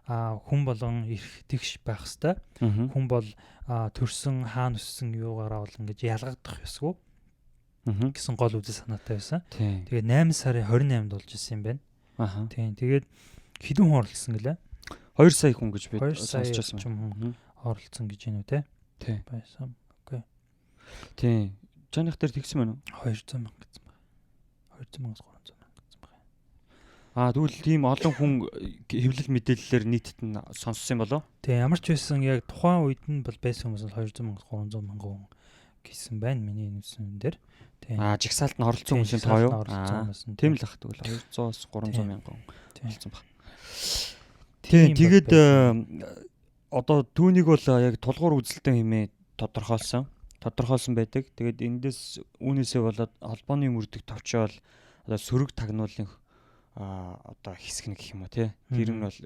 хүн болон эрх тэгш байх хэвээр хүн бол төрсөн хаана өссөн юугаараа бол ингэж ялгагдах ёсгүй гэсэн гол үзэл санаатай байсан. Тэгээд 8 сарын 28-нд болж исэн юм байна. Тийм тэгээд хэдэн хүн оролцсон гэлээ?
2 сая хүн гэж бид
сонсч байсан. Оролцсон гэж байна уу те?
Тийм.
Байсан. Окей.
Тийм. Чаных дээр тэгсэн байна уу?
200 мянга гэсэн байна. 200 мянгаас 300 мянга гэсэн байна.
Тэгвэл тийм олон хүн хэвлэл мэдээллээр нийтэд нь сонссон юм болоо?
Тийм. Ямар ч байсан яг тухайн үед нь бол байсан хүмүүс 200 мянгаас 300 мянга хүн гэсэн байна. Миний нүсэн дээр. Тийм.
Жигсаалт нь оролцсон хүмүүсийн тоо юу? Тийм л ах тэгвэл 200-аас 300 мянган оролцсон баг. Тийм. Тэгээд одоо түүнийг бол яг тулгуур үзэлтэн хэмээн тодорхойлсон байдаг. Тэгээд эндээс үүнээсээ болоод холбооны мөрдөх товчоол одоо сөрөг тагнуулын одоо хэсэг нэг гэх юм уу те. Тэр нь бол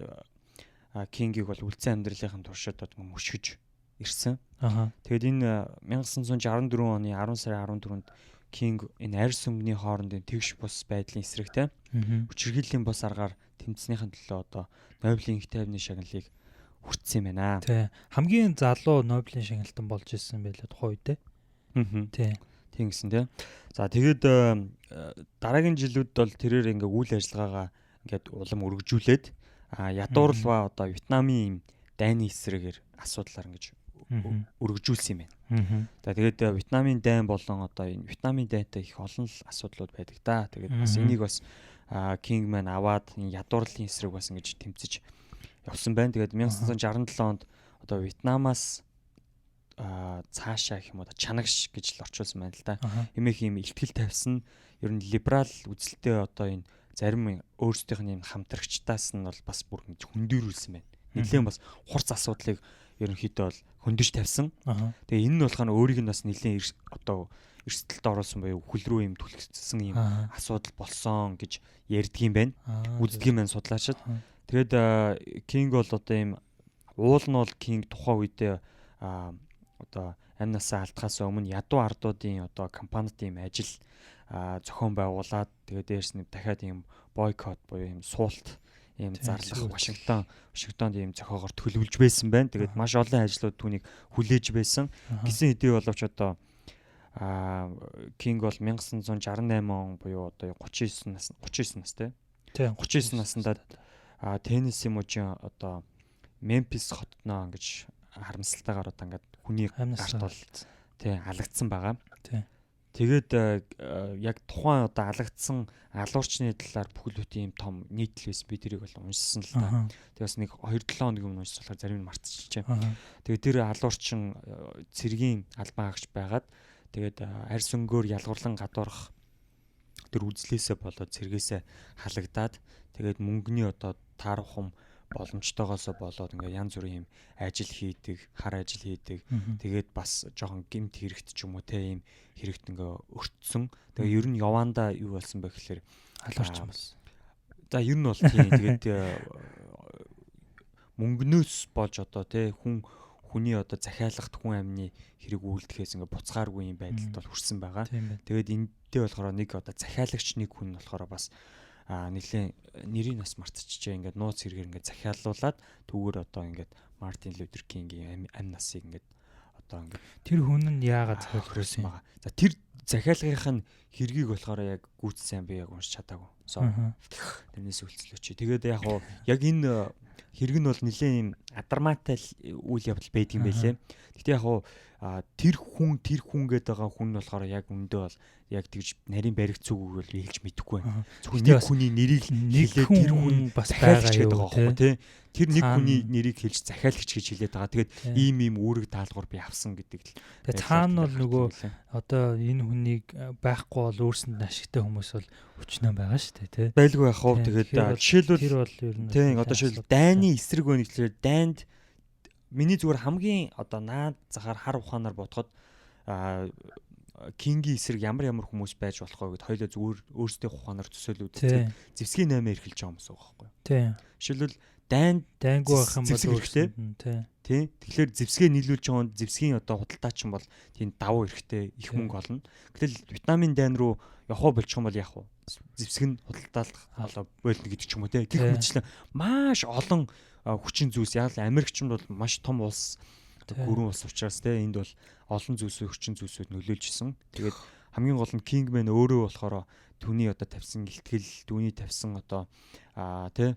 Кингийг бол үлцэн амьдралынхын туршид одоо мөшгөж ирсэн. Тэгээд энэ 1964 оны 10 сарын 14-нд Кинг энэ арьс өмгний хоорондын тэгш бус байдлын эсрэг те. Хүчирхийллийн бус аргаар тэмцснийхэн төлөө одоо Нобелийн их тайвны шагналыг хүртсэн юм байна.
Тий. Хамгийн залуу Нобелийн шагналтан болж ирсэн байлаа тухайн үед те. Тий.
Тийм гэсэн тий. За тэгээд дараагийн жилүүд бол тэрээр ингээ үйл ажиллагаагаа ингээд улам өргөжүүлээд ядуурлаа одоо Вьетнамын дайны эсрэгээр асуудлаар ингэж өргөжүүлсэн юм байна. За тэгээд Вьетнамын дайн болон одоо энэ Вьетнамын дайнтай их олон л асуудлууд байдаг да. Тэгээд бас энийг бас Kingman аваад энэ ядуурлын эсрэг бас ингэж тэмцэж явсан байна. Тэгээд 1967 онд одоо Вьетнамаас цаашаа гэх юм уу чанагш гэж л орчуулсан байна л да. Эмээх юм ихтгэл тавьсан ер нь либерал үзэлтэй одоо энэ зарим өөрсдийнх нь хамтрагчтаас нь бол бас бүр ингэж хөндөрүүлсэн байна. Нэлээд бас хурц асуудлыг ерөнхийдөө бол хөндөж тавьсан. Тэгээ энэ нь болохоор өөрийг нь бас нэлээд одоо эрсдэлд оруулсан буюу хөл рүү юм түлхсэн юм асуудал болсон гэж ярьдаг юм байна. Үздэг юм байна судлаачид. Тэгээд King бол одоо юм уул нь бол King тухайн үедээ одоо амнасаа алдахаас өмнө ядуу ардуудын одоо компанид ийм ажил зохион байгуулад тэгээд дээрс нь дахиад ийм бойкот буюу ийм суулт ийм зарлах Вашингтонд ийм зохиогоор төлөвлөж байсан байна. Тэгээд маш олон ажлууд түүнийг хүлээж байсан. Гисэн хэдий боловч одоо King бол 1968 он буюу одоо 39 настай. Тийм 39 наснда Теннесси мужийн одоо Мемфис хотноо ингэж харамсалтайгаар одоо ингээд хүний гарт бол тий алагдсан байгаа. Тэгээд яг тухайн одоо алагдсан алуурчны талаар бүхэл бүтэн юм том нийтлэл байсан би тэрийг бол уншсан л та. Тэгээс нэг 2-7 хоног өмнө уншсан болохоор зарим нь мартчихжээ. Тэгээд тэр алуурчин цэргийн албан хаагч байгаад тэгээд арьс өнгөөр ялгуурлан гадуурх тэр үзлээсээ болоод цэргээсээ халагдаад тэгээд мөнгөний одоо таарахум боломжтойгоосоо болоод ингээ янз бүрийн юм ажил хийдэг, хар ажил хийдэг. Тэгээд бас жоохон гэмт хэрэгт ч юм уу те ийм хэрэгт ингээ өртсөн. Тэгээ ер нь явандаа юу болсон бэ гэхээр
алуурч юмс.
За ер нь бол тийм тэгээд мөнгнөөс болж одоо те хүний одоо захиалгахт хүн амны хэрэг үйлдэхээс ингээ буцхааргүй юм байдалд бол хүрсэн байгаа. Тэгээд энэтэй болохоор нэг одоо захиалагч нэг хүн болохоор бас нэлийн нэрийг бас мартчихжээ ингээд нууц хэрэгээр ингээд захиалуулаад түүгээр одоо ингээд Мартин Лютер Кингийн амь насыг ингээд одоо ингээд
тэр хүн нь яагаад захиалуулсан байгаа.
За тэр захиалгынх нь хэргийг болохоор яг гүйцсэн би яг уншиж чадаагүй. Тэрнээс үлцлөөч. Тэгээд яг энэ хэрэг нь бол нэлийн юм адармаатай үйл явдал байдаг юм байлээ. Гэхдээ тэр хүн гэдэг байгаа хүн нь болохоор яг өндөө бол яг тэгж нарийн бариг зүгүүг бол хэлж мэдэхгүй байна. Зөвхөн нэг хүний нэрийг хэлээд тэр хүн бас байгаа юм тий. Тэр нэг хүний нэрийг хэлж захиалагч гэж хэлээд байгаа. Тэгээд ийм үүрэг даалгавар би авсан гэдэг л.
Тэгээд цаана бол нөгөө одоо энэ хүнийг байхгүй бол өөрсөнд ашигтай хүмүүс бол өчнөө байгаа шүү дээ тий.
Байлгүй яах вэ? Тэгээд жишээлбэл
тэр бол ер нь
тий одоо жишээл дайны эсрэг байна гэхлээр дайнд миний зүгээр хамгийн одоо наад захаар хар ухаанаар бодоход Кингийн эсрэг ямар хүмүүс байж болох вэ гэд хоёлоо зүгээр өөрсдөө ухаанаар төсөөлөд зэвсгийн 8 эрхэлж байгаа хүмүүс байгаа байхгүй.
Тийм.
Жишээлбэл
дайнгүй байх юм бол
үүрэгтэй. Тийм. Тэгэхээр зэвсгээ нийлүүлж байгаа зэвсгийн одоо худалдаач юм бол тийм давуу эрхтэй их мөнгө олно. Гэтэл Вьетнамын дайн руу явах болчих юм бол яах вэ? Зэвсэг нь худалдаалах болоо болно гэдэг ч юм уу те. Гэх мэтчлэн маш олон хүчин зүйлс яг л Америкчууд бол маш том улс гүрэн улс учраас те энд бол олон хүчин зүйлсүүд нөлөөлжсэн. Тэгээд хамгийн гол нь Kingman өөрөө болохоор түүний одоо тавьсан ихтгэл, түүний тавьсан одоо те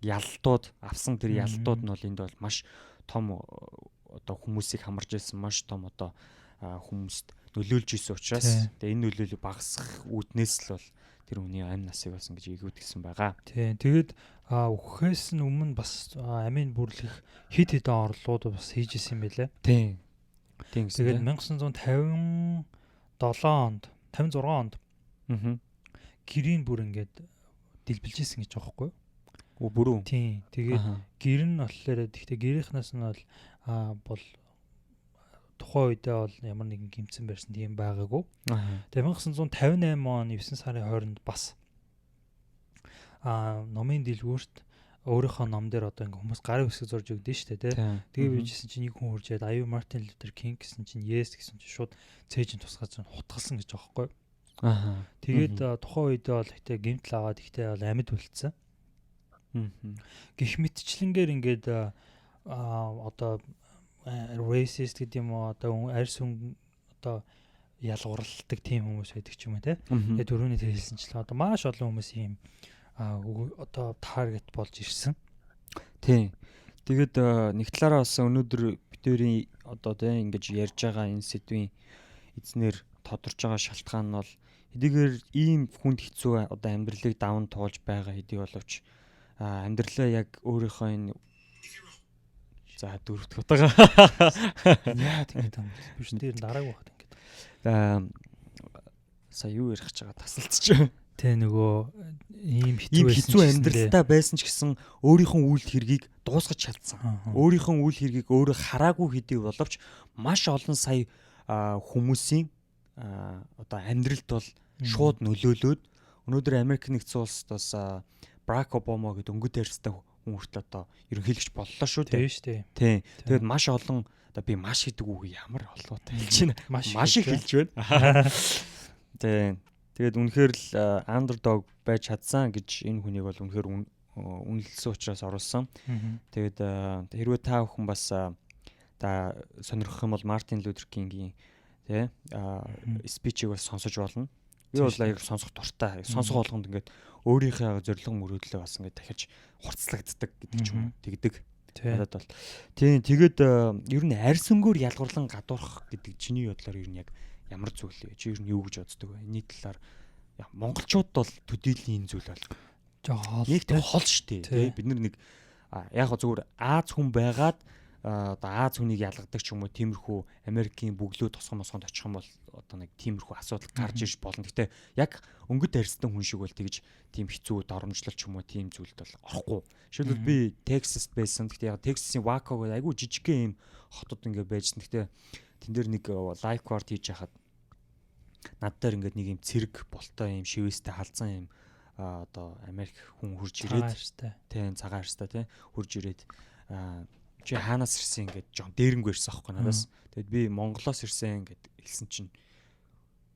ялтууд авсан тэр ялтууд нь бол энд бол маш том одоо хүмүүсийг хамарж ирсэн, маш том одоо хүмүүст нөлөөлж ирсэн учраас тэгээд энэ нөлөөлөл багасгах үүднээс л бол тэр хүний амь насыг бас ингэж ийгүүдгсэн байгаа.
Тийм. Тэгээд үхэхээс нь өмнө бас амийн бүрлэх хид хидэн орлууд бас хийж исэн юм байлээ.
Тийм.
Тэгээд 1957 онд 56 онд гэрийн бүр ингээд дэлбэлж исэн гэж байгаа байхгүй юу?
Бүрүү.
Тийм. Тэгээд гэр нь болохоор гэхдээ гэрийнхнаас нь бол тухайн үедээ бол ямар нэгэн гимцэн барьсан тийм байгаагүй. Тэгээд 1958 он 9 сарын 20-нд бас номын дэлгүүрт өөрийнхөө ном дээр одоо ингээ хүмүүс гарын үсэг зурж өгдөн шүү дээ тий. Тэгээ bijсэн чинь нэг хүн хурж яад аюу Мартин Лютер Кинг гэсэн чинь yes гэсэн чинь шууд цээжин тусгаж хутгалсан гэж байгаа байхгүй. Тэгээд тухайн үедээ бол ихтэй гимтэл аваад ихтэй бол амьд үлдсэн. Гэх мэтчлэнгээр ингээд одоо racist гэдэг юм уу одоо арьс одоо ялгуурладаг тийм хүмүүс байдаг ч юм уу те. Тэгээд түрүүний хэлсэнчлээ одоо маш олон хүмүүс ийм одоо таргет болж ирсэн.
Тийм. Тэгээд нэг талаараа бас өнөөдөр бидний одоо тийм ингэж ярьж байгаа энэ сэдвийн эзнэр тодорч байгаа шалтгаан нь бол хэдийгээр ийм хүнд хэцүү одоо амьдралыг даван туулж байгаа хэдий боловч амьдралаа яг өөрийнхөө энэ за дөрөвт утгаа
Яа тэгээд юм бэ? Биш дээр дараагүй байхад ингээд.
Сая юу ярих гэж байгаа тасалдчих.
Тэ нөгөө ийм
Ийм хэцүү амьдралтай байсан ч гэсэн өөрийнхөө үйл хэргийг дуусгаж чадсан. Өөрийнхөө үйл хэргийг өөрөө хараагүй хэдий боловч маш олон сая хүмүүсийн одоо амьдралд бол шууд нөлөөлөөд өнөөдөр Америк нэгдсэн улсад бас Барак Обама гэдэг өнгөт хайрцагтай хүн хүртэл одоо ерөнхийлөгч боллоо шүү
дээ. Тийм шүү дээ.
Тийм. Тэгээд маш олон одоо би маш гэдэг үг ямар олоотой хэлж байна. Маш их хэлж байна. Тийм. Тэгээд үнэхээр л андердог байж чадсан гэж энэ хүнийг бол үнэхээр үнэлсэн учраас оруулсан. Тэгээд хэрвээ та бүхэн бас сонирхох юм бол Мартин Лютер Кингийн тий спичийг бас сонсож болно. Би бол аяг сонсох дуртай. Сонсох болгонд ингээд өөрийнхөө зорилго мөрөөдлөө бас ингээд дахиж хурцлагддаг гэдэг ч юм уу тэгдэг. Надад бол. Тийм тэгээд ер нь арьс өнгөөр ялгуурлан гадуурх гэдэг чиний бодлоор ер нь яг ямар зүйл вэ? Чи ер нь юу гэж боддог вэ? Энэний талаар монголчууд бол төдийлний энэ зүйл бол нэг тэг хол штэ тий бид нар нэг яг зүгээр Аз хүн байгаад одоо Аз хүнийг ялгадаг ч юм уу тиймэрхүү Америкийн бөглөө тосгон мосгонд очих юм бол одоо нэг тиймэрхүү асуудал гарч ирж болно. Гэтэ яг өнгөт харьцсан хүн шиг бол тэгж тийм хэцүү доромжлол ч юм уу тийм зүйлд бол орохгүй. Жишээлбэл би Texas байсан. Гэтэ яг Texas-ийн Waco гэдэг айгүй жижигхэн юм хотод ингээд байжсан. Гэтэ тэн дээр нэг лайфгаард хийж яхад над дээр ингээд нэг юм цэрэг болтой юм шивэстэй халзан юм одоо Америк хүн хурж ирээд тийм цагаан харьстай тийм хурж ирээд чи хаанаас ирсэн ингээд жоо дээрэмгүй ирсэн аахгүй надаас. Тэгэд би Монголоос ирсэн ингээд хэлсэн чинь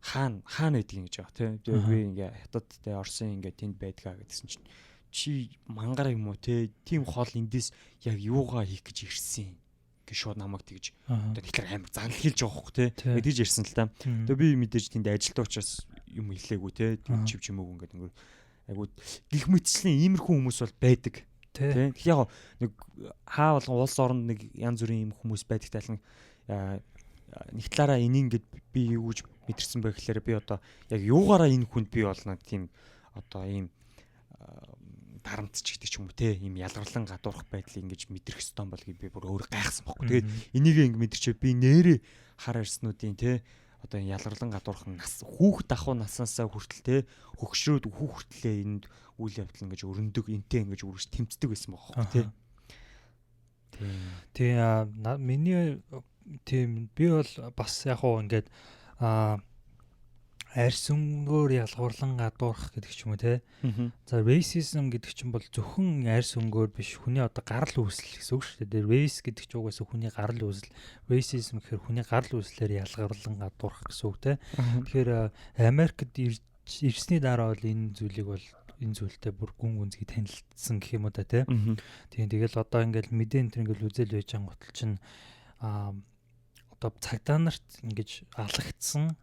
хаана байдгийг гэж байгаа тийм. Тэгээд би ингээд хятад те Оросын ингээд тэнд байдгаа гэдсэн чинь чи мангар юм уу те тийм хоол эндээс яг юугаа хийх гэж ирсэн гэж шууд намайг тэгж одоо тэгэхээр амар занл хэлж байгаа хөх те тэгж ирсэн л та. Тэгээ би мэдээж тэнд ажилтаа учраас юм хэлээгүй те чив чимээг ингээд ингээд айгуу гих мэтчлийн иймэрхүү хүмүүс бол байдаг те. Яг нэг хаа болгон улс оронд нэг янз бүрийн юм хүмүүс байдаг тал нэг талаараа энийг ингээд би юу гэж мэдэрсэн байх гэхээр би одоо яг юугаараа энэ хүнд би болно тийм одоо ийм дарамтч гэдэг ч юм уу те ийм ялгарлан гадуурх байдлыг ингэж мэдрэх ёстой бол гэж би бүр өөр гайхсан байхгүй. Тэгээд энийг ингэ мэдэрчээ би нэрээ хар арснуудын те одоо ялгарлан гадуурх нас хүүхэд ахуй насаасаа хүртэл те хөгшрөөд хүүхэртлээ энд үйл явдал ингэж өрөндөг энтэй ингэж үргэлж тэмцдэг байсан байхгүй те.
Тийм миний тийм би бол бас яг уу ингээд арьс өнгөөр ялгуурлан гадуурх гэдэг ч юм уу те. За racism гэдэг чинь бол зөвхөн арьс өнгөөр биш хүний одоо гарал үүсэл гэсэн үг шүү дээ. Race гэдэг чинь угаасаа хүний гарал үүсэл. Racism гэхээр хүний гарал үүслээр ялгуурлан гадуурх гэсэн үг те. Тэгэхээр Америкт ирсний дараа бол энэ зүйлтэй бүр гүн гүнзгий танилцсан гэх юм уу та те. Тийм тэгэл одоо ингээл мэдэн энэ ингээл үзэл байж байгаа готл чинь одоо цагдаа нарт ингэж алгагдсан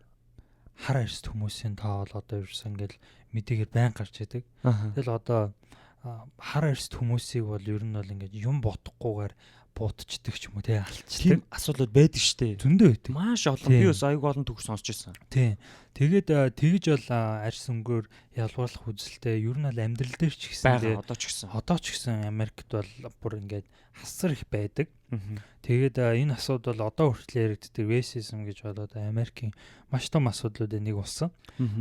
хар арьс хүмүүсийн тоо бол одоо ерөөсөн ингээл мэдээгээр байн гарч идэг. Тэгэл одоо хар арьс хүмүүсийг бол ер нь бол ингээд юм бодохгүйгээр буутчдаг ч юм уу тий алчдаг.
Тийм асуудлууд байдаг штэ.
Зөндөө байдаг.
Маш олон. Би бас аяг олон төгс сонсч байсан.
Тийм. Тэгээд тэгж бол арьс өнгөөр ялгуурлах үзэлтэй ер нь бол амьдрал дээр ч гэсэн одоо ч гэсэн Америкт бол бүр ингээд хасар их байдаг. Тэгээд энэ асуудал одоо хүртэл яригддаг racism гэж болоод Америкийн маш том асуудлуудын нэг болсон.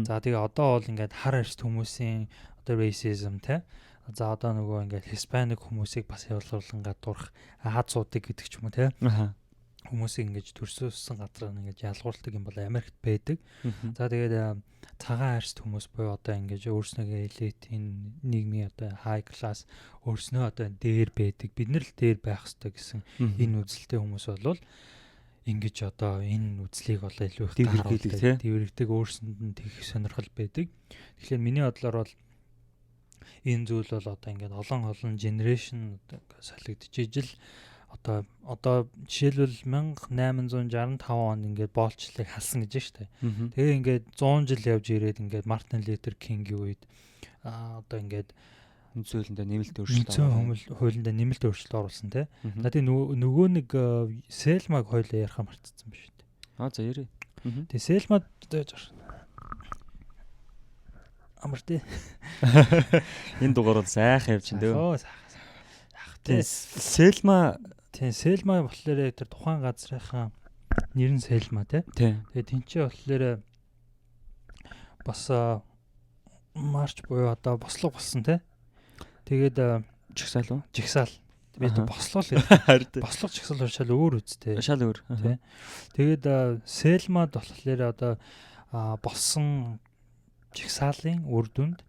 За тэгээ одоо бол ингээд хар арьс хүмүүсийн одоо racism те. За одоо нөгөө ингээд Hispanic хүмүүсийг бас ялгуурлан гадуурх Азуудыг гэдэг ч юм уу те. Хүмүүсийг ингэж төрсөөссөн газар ингэж ялгуурладаг юм бол Америкт байдаг. За тэгээд цагаан арьс хүмүүс буюу одоо ингэж өөрснөө элит энэ нийгмийн одоо high class өөрснөө одоо дээр байдаг. Бид нар л дээр байх хэрэгтэй гэсэн энэ үзэлтэй хүмүүс болвол ингэж одоо энэ үзлийг бол илүү их харуулдаг. Дэврэгдэг өөрсөнд нь тэгэх сонирхол байдаг. Тэгэхээр миний бодлоор бол энэ зүйл бол одоо ингээд олон generation солигдож ижил одоо жишээлбэл 1865 онд ингээд боолчлыг халсан гэж байна шүү дээ. Тэгээ ингээд 100 жил явж ирээд ингээд Мартин Лютер Кингийн үед одоо ингээд
үндсэн хуулиндаа нэмэлт өөрчлөлт
үндсэн хуулиндаа нэмэлт өөрчлөлт оруулсан те. За тийм нөгөө нэг Селмаг хоёлоо ярих мартцсан биш үү?
За ярэ.
Тэгээ Селмад амар тий.
Энэ дугаар бол сайхан явж байна дээ.
Тий.
Селма
болохоор тэр тухайн газрынхаа нэр нь Селма тий. Тэгээ тэнцээ болохоор бас марч буюу одоо бослого болсон тий. Тэгээд
жигсаал уу?
Жигсаал. Би бослого л гэдэг. Бослого жигсаал шал өөр үстэй.
Шал өөр.
Тий. Тэгээд Селмад болохоор одоо болсон жигсаалын үр дүнд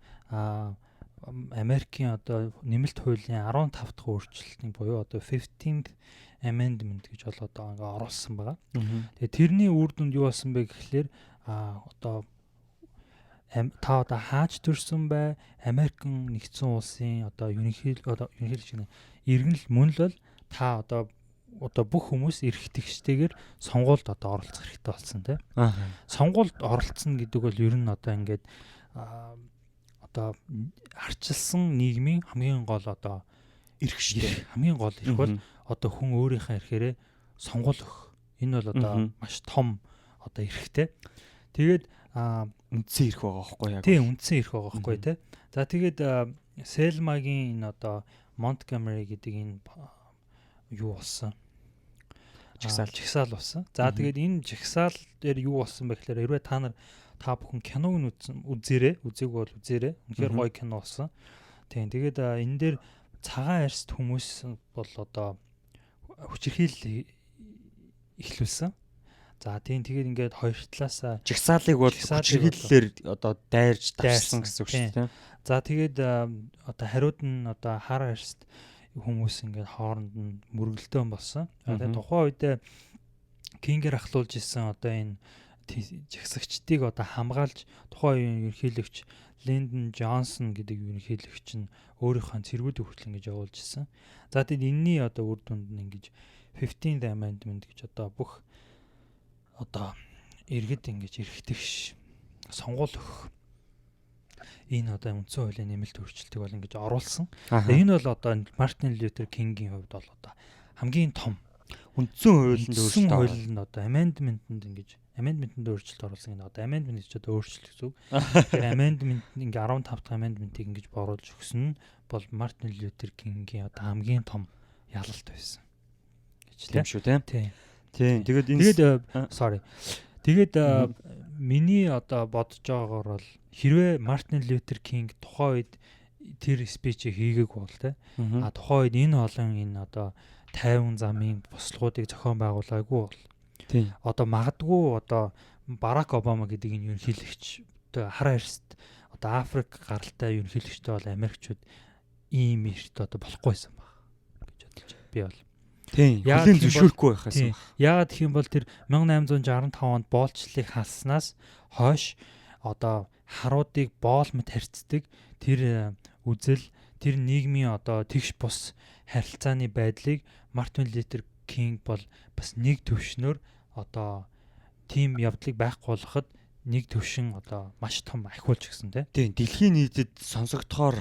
Америкийн одоо нэмэлт хуулийн 15 дахь өөрчлөлтийн буюу одоо 15th amendment гэж бол одоо ингээ оруулсан байгаа. Тэгээ тэрний үр дүнд юу болсон бэ гэхлээр одоо та одоо хааж төрсөн бай Америкийн нэгдсэн улсын одоо ерөнхийлөгч иргэнэл мөн л бол та одоо бүх хүмүүс эрх тэгштэйгээр сонгуульд одоо оролцох хэрэгтэй болсон тийм. Сонгуульд оролцсон гэдэг бол ер нь одоо ингээд одоо арчилсан нийгмийн хамгийн гол одоо эрхштэй хамгийн гол эрх бол одоо хүн өөрийнхөө эрхээрээ сонгуул өгөх. Энэ бол одоо маш том одоо эрхтэй. Тэгээд
үндсэн эрх байгаа байхгүй яг.
Тийм үндсэн эрх байгаа байхгүй тийм. За тэгээд Селмагийн энэ одоо Монтгомери гэдэг энэ юу болсон? Жигсаал болсон. За тэгээд энэ жигсаал дээр юу болсон бэ гэхээр хэрвээ та бүхэн киног нь үзээрэй. Үзег бол үзээрэй. Үнэхээр гоё кино болсон. Тийм тэгээд энэ дээр цагаан арьсд хүмүүс бол одоо хүчирхийл эхлүүлсэн. За тийм тэгээд ингээд хоёр талаасаа
жигсаалыг бол хүчирхийллээр одоо дайрж тавьсан гэсэн үг шүү дээ.
За тэгээд одоо хариуд нь одоо хар арьсд хүмүүс ингээд хооронд нь мөргөлдөөн болсон. Тэгээд тухайн үед Кингер ахлуулж исэн одоо энэ жигсагчдыг одоо хамгаалж тухайн үеийн ерөнхийлөгч Линдон Джонсон гэдэг ерөнхийлөгч нь өөрийнхөө цэргүүд хүртэл ингэж явуулж исэн. За тэгээд энэний одоо үр дүнд нь ингэж 15th amendment гэж одоо бүх одоо иргэд ингэж эрхтгш сонгуул өгөх энэ одоо үндсэн хуулийн нэмэлт өөрчлөлтийг бол ингэж оруулсан. Энэ бол одоо Мартин Лютер Кингийн хувьд бол одоо хамгийн том
үндсэн
хуулинд одоо amendment-д ингэж amendment-д өөрчлөлт оруулсан. Энэ одоо amendment гэж одоо өөрчлөлт гэсэн үг. Тэгэхээр amendment ингээ 15 дахь amendment-ийг ингэж боруулж өгсөн нь бол Мартин Лютер Кингийн одоо хамгийн том ялалт байсан.
Тийм шүү тийм. Тийм.
Тэгээд миний одоо бодож байгаагаар бол хэрвээ Мартин Лютер Кинг тухайн үед тэр спичийг хийгээгүй бол тухайн үед энэ олон энэ одоо 50 замын бослогуудыг зохион байгуулаагүй бол одоо магадгүй одоо Барак Обама гэдэг энэ ерөнхийлөгч одоо хар арьсд одоо Африк гаралтай ерөнхийлөгчтэй бол Америкчууд ийм эрт одоо болохгүй байсан баг гэж бодож би бол
тийм хүлээн зөвшөөрөхгүй байх гэсэн.
Яагаад гэх юм бол тэр 1865 онд боолчлыг халснаас хойш одоо харуудыг боолмод харьцдаг тэр үзэл тэр нийгмийн одоо тэгш бус харилцааны байдлыг Мартин Лютер Кинг бол бас нэг төвшнөр одоо тийм явдлыг байхгүй болгоход нэг төвшин одоо маш том ахиулж гисэн тийм
дэлхийн нийтэд сонсогдохоор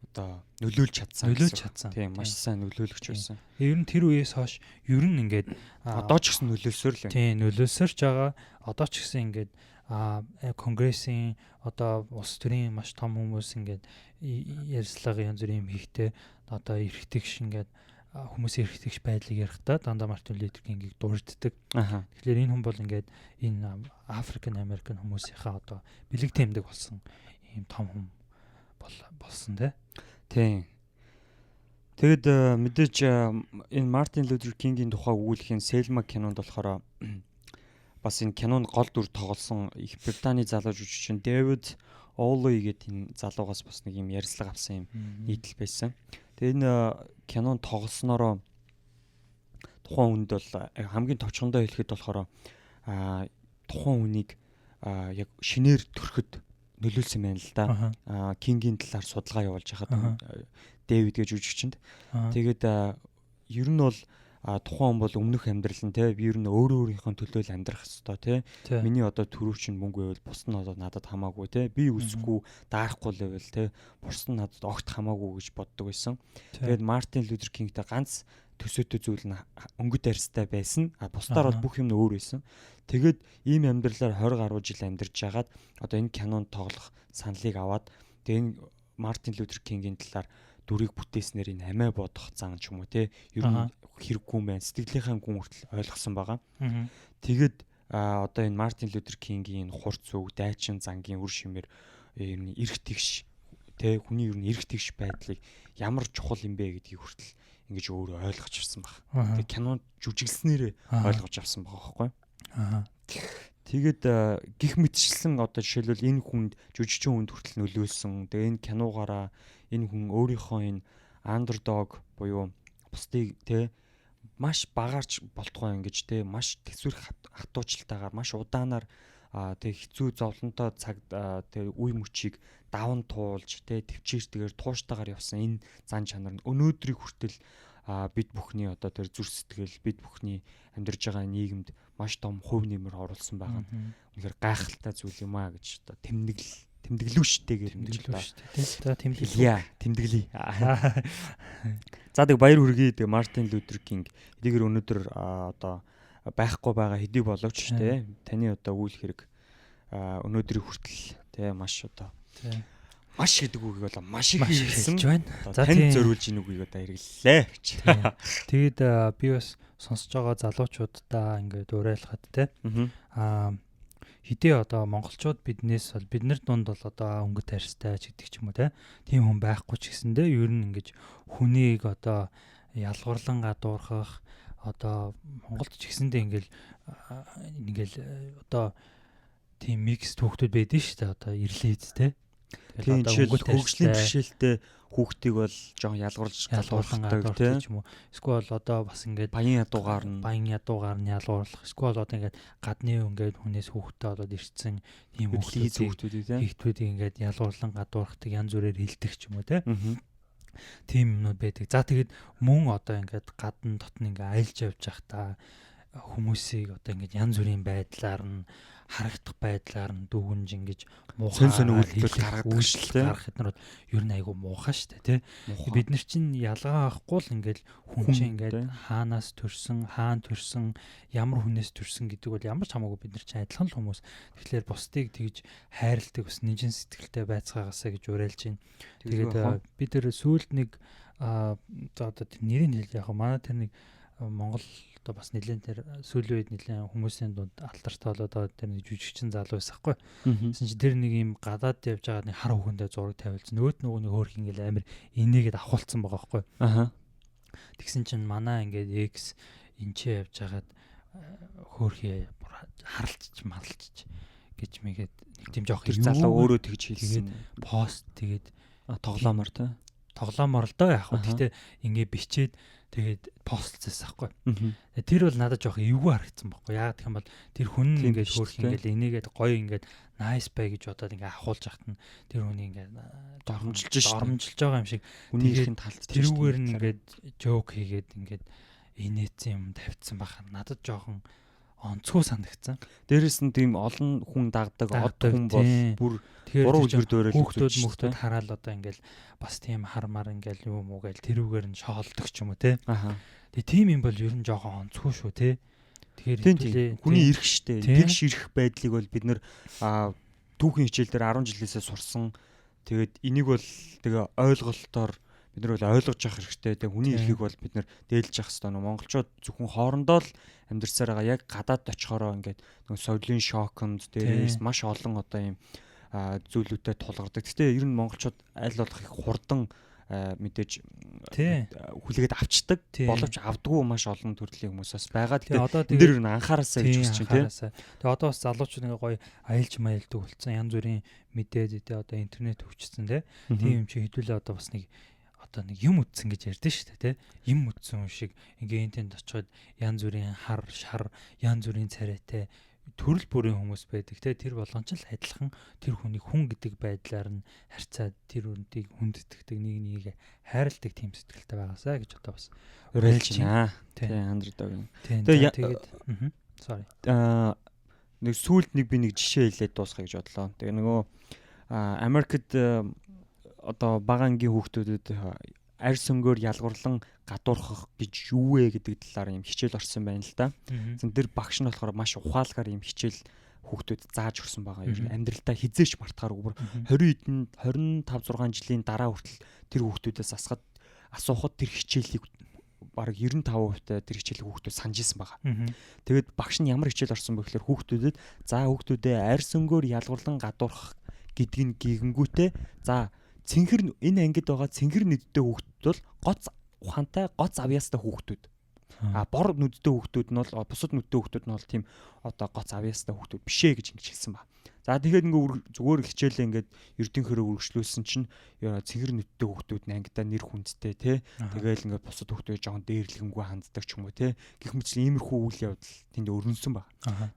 одоо нөлөөлж чадсан. Тийм маш сайн нөлөөлөгч байсан.
Ер нь тэр үеэс хойш ер нь ингээд
одоо ч гэсэн нөлөөсөөр л.
Тийм нөлөөсөрч байгаа. Одоо ч гэсэн ингээд конгрессийн одоо улс төрийн маш том хүмүүс ингээд ярьцлага янз бүрийн юм хийхдээ одоо эрхтгш ингээд хүмүүсийн эрхтгш байдлыг ярихдаа дандаа Мартин Лютер Кингийг дурддаг. Тэгэхээр энэ хүн бол ингээд энэ Африкэн Америкэн хүмүүсийнхаа одоо бэлэг тэмдэг болсон ийм том хүн болсон тийм.
Тэгэд мэдээж энэ Мартин Лютер Кингийн тухай өгүүлэх Селма кинонд болохоор бас энэ кинонд гол дүр тоглосон Их Британий залуу жүжигчин Дэвид Оулой гэдэг энэ залуугаас бас нэг юм ярьцлага авсан юм нийтлэл байсан. Тэгээ энэ кинонд тоглоснороо тухайн хүнд бол хамгийн товчхондоо хэлэхэд болохоор тухайн хүнийг яг шинээр төрөхөд нөлөөлсөн байна л да. Кингийн талаар судалгаа явуулж хахад Дэвид гэж жүжигчэнд. Тэгээд ер нь бол тухайн хүн бол өмнөх амьдрал нь те би ер нь өөрийнхөө төлөө л амьдрах хэвээр те миний одоо төрөв чинь мөнгө байвал бус нь одоо надад хамаагүй те би үсэхгүй даарахгүй л байвал те бус нь надад огт хамаагүй гэж боддог байсан. Тэгээд Мартин Лютер Кингтэй ганц төсөөтэй зүйл нь өнгөт арьстай байсан. Бусдаар бол бүх юм нь өөр байсан. Тэгээд ийм амьдралаар 20 гаруй жил амьдарч жагаад одоо энэ кинонд тоглох саналыг аваад тэгээд энэ Мартин Лютер Кингийн талаар дүрийг бүтээснээр энэ амиа бодох зан ч юм уу те ер нь хэрэггүй юм байна. Сэтгэлийнхээ гүн хүртэл ойлгосон байгаа. Тэгээд одоо энэ Мартин Лютер Кингийн хурц үг, дайчин зангийн үр шимээр ер нь эрх тэгш те хүний ер нь эрх тэгш байдлыг ямар чухал юм бэ гэдгийг хүртэл ингэж өөрөө ойлгож авсан баг. Тэгээд кинонд жүжиглснээр ойлгож авсан байгаа байхгүй. Тэгээд гих мэтчлэн одоо жишээлбэл энэ хүнд жүжигчин хүнд хүртэл нөлөөлсөн. Тэгээ энэ киногаараа энэ хүн өөрийнхөө энэ андердог буюу бусдыг те маш багаарч болтгоо ингэж те маш төсвөр хатуучилтаагаар маш удаанаар тэг хэцүү зовлонтой цаг тэг үе мөчийг даван туулж те төвчээртэйгээр тууштайгаар явсан энэ зан чанар нь өнөөдрийг хүртэл бид бүхний одоо тэр зүрх сэтгэл бид бүхний амьдарч байгаа нийгэмд маш том хувь нэмэр оруулсан байгаа нь үнэхээр гайхалтай зүйл юм а гэж одоо тэмдэглүү штэ гэх юм гэж
та
тэмдэглэе. За тэг баяр хүргэе. Тэг Мартин Лютер Кинг эдгээр өнөөдөр одоо байхгүй байгаа хэдий боловч те таны одоо үйл хэрэг өнөөдрийг хүртэл те маш одоо маш гэдэг үгийг бол маш их хэлсэн
байна.
За тань зориулж ийн үгийг одоо хэрэглээ гэж.
Тэгэд би бас сонсож байгаа залуучуудаа ингээд уриалахад те хэдий одоо монголчууд биднээс бол биднэр дунд бол одоо өнгөт арьстай ч гэдэг ч юм уу те тийм хүн байхгүй ч гэсэндээ ер нь ингэж хүнийг одоо ялгуурлан гадуурхах одоо Монголд ч гэсэндээ ингээл одоо тийм микс түүхтүүд байдэн шүү дээ одоо ирлээд те
тийм жишээл хөгжлийн бэрхшээлтэй хүүхдийг бол жоон ялгуурлаж
гадуурхдаг тийм юм уу эсвэл одоо бас ингээд
баян ядуугаар нь ялгуурлах эсвэл одоо ингээд гадны ингээд хүнээс хүүхдээ болоод ирсэн тийм хүүхдүүдийг
ингээд ялгуурлан гадуурхдаг янз бүрээр хилдэг ч юм уу тийм юмнууд байдаг. За тэгээд мөн одоо ингээд гадна дотн ингээд айлж явж байхдаа хүмүүсийг одоо ингээд янз бүрийн байдлаар нь харагдах байдлаар нь дүүгнж ингэж
муухай үйлдэл
гаргахад нар ер нь айгу муухай шүү дээ тий. Бид нар чинь ялгаа авахгүй л ингээл хүн чинь ингээд хаанаас төрсөн, хаан төрсөн, ямар хүнээс төрсөн гэдэг бол ямар ч хамаагүй бид нар чинь адилхан л хүмүүс. Тэгэхээр бусдыг тэгж хайрладаг бас нэгэн сэтгэлтэй байцгаагаасаа гэж уриалж байна. Тэгээд бид тэр сүүлд нэг за одоо нэрийг хэлээ яг манай тэр нэг Монгол одоо бас нэлээд тэр сүүлийн үед нэлээд хүмүүсийн дунд алтартай болоод тэр нэг жүжигчин залуу байсаахгүй. Тэгсэн чинь тэр нэг юм гадаад явж байгаа нэг хар хүүхэндээ зураг тавилсан. Нөгөөд нэг хөөх ингээл амир инээгээд авахулцсан байгаа байхгүй. Тэгсэн чинь манай ингээд X энчээ явж хагаад хөөхий харалцч малчч гэж мэгээд нэг тийм жоох
тэр залуу өөрөө тэгж хэлсэн.
Пост тэгээд
тоглоомор
л доо яах вэ. Гэтэ ингээд бичээд тэгээд постлцсан байхгүй. Тэр бол надад жоох эвгүй харагдсан байхгүй. Яагаад гэх юм бол тэр хүн ингээд хөөх ингээд энийгээд гоё ингээд nice бай гэж бодоод ингээд ахуулж яхад нь тэр хүний ингээд доромжилж байгаа юм шиг
хүнийхэн талд
тэрүүгээр нь ингээд joke хийгээд ингээд инээсэн юм тавьчихсан баха. Надад жоохон онцгой санагдсан.
Дээрээс нь тийм олон хүн дагдаг од хүн бол бүр буруу үлгэр дөөрөл
хүүхдүүд хараал одоо ингээл бас тийм хармаар ингээл юм уу гээл тэрүүгээр нь шоолдог ч юм уу те. Тэгээ тийм юм бол ер нь жоохон онцгой шүү те.
Тэгэхээр хүний эрх штэ. Тэгш эрх байдлыг бол бид нэр түүхийн хичээл дээр 10 жилээсээ сурсан. Тэгээд энийг бол тэгээ ойлголтоор бид нар бол ойлгож явах хэрэгтэй. Тэгээ хүний эрхийг бол бид нар дээлж явах хэрэгтэй. Монголчууд зөвхөн хоорондоо л амьдарсаар байгаа. Яг гадаад очихороо ингээд нэг соёлын шоконд дээрээс маш олон одоо ийм зүйлүүдэд тулгардаг. Гэхдээ ер нь монголчууд аль болох их хурдан мэдээж хүлээгээд авчдаг. Боловч авдаггүй маш олон төрлийн хүмүүсээс байгаа. Тэгэхээр энэ дэр нь анхаараасаа гэж хэлж байна тийм.
Тэгээ одоо бас залуучууд ингээ гоё аялж маялдаг болсон. Янз бүрийн мэдээд одоо интернет хөгжсөн тийм юм чи хэдүүлээ одоо бас нэг юм үтсэн гэж ярьдэн шүү дээ тий. Юм үтсэн юм шиг ингээ энтэнд очиход янз бүрийн хар шар янз бүрийн царайтай төрөл бүрийн хүмүүс байдаг те тэр болгон ч л адилхан тэр хүний хүн гэдэг байдлаар нь харьцаад тэр үнтийг хүндэтгдэг нэг хайрладаг тийм сэтгэлтэй байгаасаа гэж одоо бас
уриалж байна. Тийм андердог.
Тэгээд sorry.
Нэг сүүлд нэг би нэг жишээ хэлээд дуусгая гэж бодлоо. Тэгээ нөгөө Америкт одоо бага ангийн хүүхдүүдэд арьс өнгөөр ялгуурлан гадуурхах гэж юу вэ гэдэг талаар юм хичээл орсон байна л да. Зэн тэр багш нь болохоор маш ухаалгаар юм хичээл хүүхдүүд зааж өгсөн байгаа. Ер нь амьдралдаа хизээч мартахааргүй бүр 20 25 6 жилийн дараа хүртэл тэр хүүхдүүдээс асуухад тэр хичээлийг бараг 95% тэр хичээлийг хүүхдүүд санаж исэн байгаа. Тэгээд багш нь ямар хичээл орсон бэ гэхээр хүүхдүүдэд за хүүхдүүдээ арьс өнгөөр ялгуурлан гадуурхах гэдгийг гигэнгүүтээ за цэнхэр энэ ангид байгаа цэнхэр нүдтэй хүүхдүүд бол гоц ухаантай гоц авьяастай хүүхдүүд. Бор нүдтэй хүүхдүүд нь бол бусад нүдтэй хүүхдүүд нь бол тийм одоо гоц авьяастай хүүхдүүд бишээ гэж ингэж хэлсэн ба. За тэгэхээр ингээ зүгээр хичээлээ ингээд эрдэнхөрөө үргэлжлүүлсэн чинь цэнхэр нүдтэй хүүхдүүд нь ангидаа нэр хүндтэй те. Тэгээл ингээ бусад хүүхдүүд жоохон дээрлэгэнгүй ханддаг ч юм уу те. Гэх мэт иймэрхүү үйл явдал тэнд өрнөсөн ба.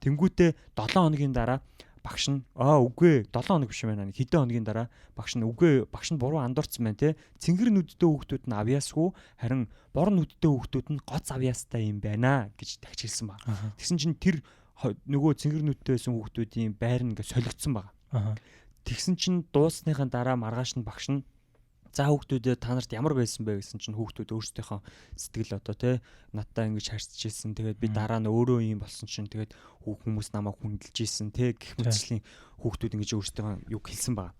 Тэнгүүтээ 7 хоногийн дараа багш нь үгүй 7 хоног биш байна. Хэдэн хоногийн дараа багш нь үгүй багш нь буруу андуурсан байна те. Цэнгэр нүдтэй хүүхдүүд нь авьяасгүй харин бор нүдтэй хүүхдүүд нь гоц авьяастай юм байна гэж тагчилсан баг. Тэгсэн чинь тэр нөгөө цэнгэр нүдтэй байсан хүүхдүүдийн байр нь ингээ солигдсон баг. Тэгсэн чинь дуусныхаа дараа маргааш нь багш нь за хүүхдүүдээ та нарт ямар байсан бэ гэсэн чинь хүүхдүүд өөрсдийнхөө сэтгэл одоо те надтай ингэж харьцажсэн. Тэгээд би дараа нь өөрөө юм болсон чинь тэгээд хүмүүс намайг хүндэлж ийсэн те гэх мэтчлийн хүүхдүүд ингэж өөрсдөө юу хэлсэн баг.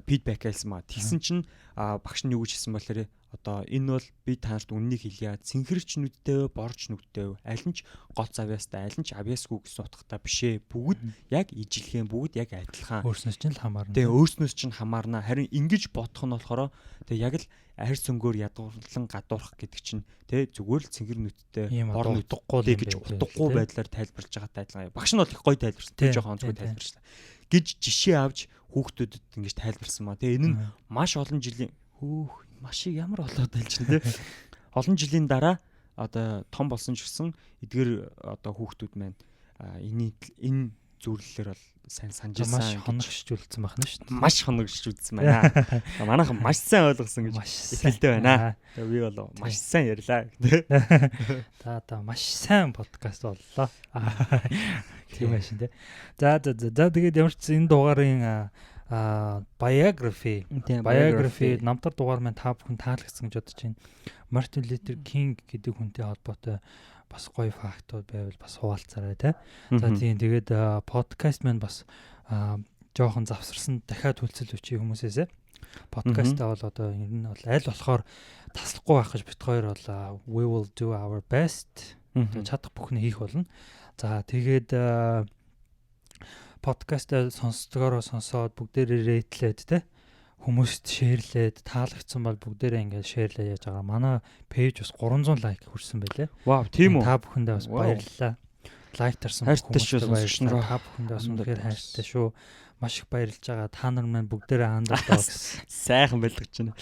Фидбек хэлсэн баг. Тэгсэн чинь багш нь юу гэж хэлсэн болохоор одоо энэ бол би та нарт үннийг хэлье. Цэнхэрч нүдтэй борж нүдтэй аль нь ч гоц авьяастай аль нь ч авьяасгүй гэсэн утгатай бишээ. Бүгд яг ижилхэн бүгд яг адилхан.
Өөрснөөс чинь л хамаарна.
Тэгээ өөрснөөс чинь хамаарна. Харин ингэж бодох нь болохоор тэгээ яг л арьс өнгөөр ядуурлан гадуурах гэдэг чинь тэгээ зүгээр л цэнгэр нүдтэй бор нүдгүй гэж утгагүй байдлаар тайлбарлаж байгаатай адилхан. Багш нь бол их гоё тайлбарсан. Тэгээ жоохон онцгой тайлбарчлаа. Гэж жишээ авч хүүхдүүдэд ингэж тайлбарсан маа. Тэгээ энэ нь маш олон жилийн машиг ямар болоод байлж чинь те. Олон жилийн дараа одоо том болсон ч гэсэн эдгээр одоо хүүхдүүд маань энэ зүйллэр бол сайн санаж байсан.
Маш хоногшжүүлсэн байна шүү дээ.
Маш хоногшжүүлсэн байна. Манайхан маш сайн ойлгосон гэж хэлдэг байна. Тэгээ би бол маш сайн ярьлаа.
Та маш сайн подкаст боллоо. Тийм байна шүү дээ. За тэгээд ямар ч энэ дугаарын biography намтар дугаар маань та бүхэн таалагдсан гэж бодож байна. Мартин Лютер Кинг гэдэг хүнтэй холбоотой бас гоё фактууд байвал бас хуваалцаарай те. За тийм тэгээд подкаст маань бас жоохон завсарсан дахиад хүлцэл өчий хүмүүсээсээ. Подкастаа бол одоо ер нь бол аль болохоор таслахгүй байх гэж бит хоёр бол we will do our best. Чадах бүхнээ хийх болно. За тэгээд подкастаа сонсоод бүгдээрээ рейтлээд те хүмүүст шеэрлээд таалагдсан бол бүгдээрээ ингээд шеэрлээ яаж байгаа. Манай пэйж бас 300 лайк хүрсэн байлээ.
Вау, тийм үү?
Та бүхэндээ бас баярлалаа. Лайк тарсан
хүмүүстээ баярлалаа.
Та бүхэндээ бас үнэхээр хайртай шүү. Маш их баярлж байгаа. Та нар маань бүгдээрээ underdogs.
Сайхан байлгаж байна.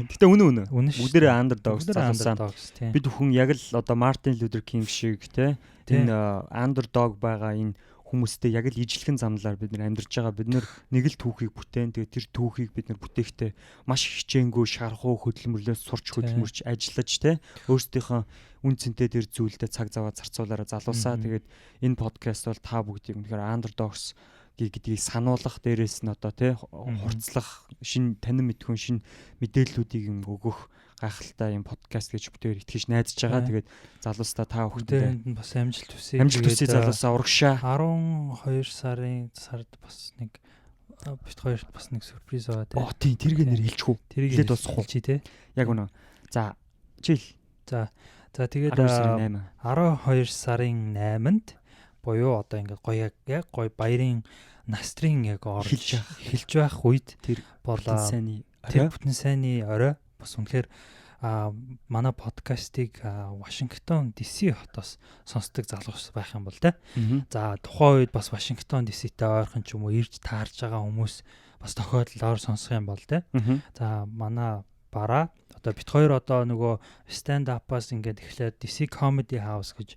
Гэтэ үнэн. Бүгдээрээ underdogs залуусаа. Бид бүхэн яг л одоо Мартин Лютер Кинг шиг те энэ underdog байгаа энэ хүмүүстэй яг л ижилхэн замлаар бид нар амьдарч байгаа. Бид нар нэг л түүхийг бүтээн. Тэгээ тэр түүхийг бид нар бүтээхдээ маш хичээнгүй шархуу хөдөлмөрлөөс сурч хөдөлмөрч ажиллаж те өөрсдийнхөө үн цэнтэй тэр зүйлдээ цаг заваа зарцуулаараа залуусаа. Тэгээд энэ подкаст бол та бүгдийг үнэхээр underdogs гэдгийг сануулгах, дээрээс нь одоо те хурцлах, шин танин мэдхүн шин мэдээллүүдийг өгөх гайхалтай юм подкаст гэж бүтээр итгэж найдаж байгаа. Тэгээд залуустаа та бүхэнд
бас амжилт хүсье.
Амжилт хүсье залуусаа урагшаа.
12 сард бас нэг бит хоёрт бас нэг сюрприз байгаа те.
Тийм тэргээ нэр хэлчихв.
Тэргээ дуусгах чи те.
Яг үнэ. За жил.
За тэгээд 12 сарын 8-нд буюу одоо ингээд гоё яг гоё баярын настрын яг хэлж байх үед
тэр
бүтэн сайны орой бас үнэхээр манай подкастыг Вашингтон DC хотоос сонсдог залуус байх юм бол те. За тухайн үед бас Вашингтон DC-тэй ойрхон ч юм уу ирж таарж байгаа хүмүүс бас тохиолдлоор сонсох юм бол те. За манай бараа одоо бит хоёр одоо нөгөө stand up-аас ингээд эхлээд DC Comedy House гэж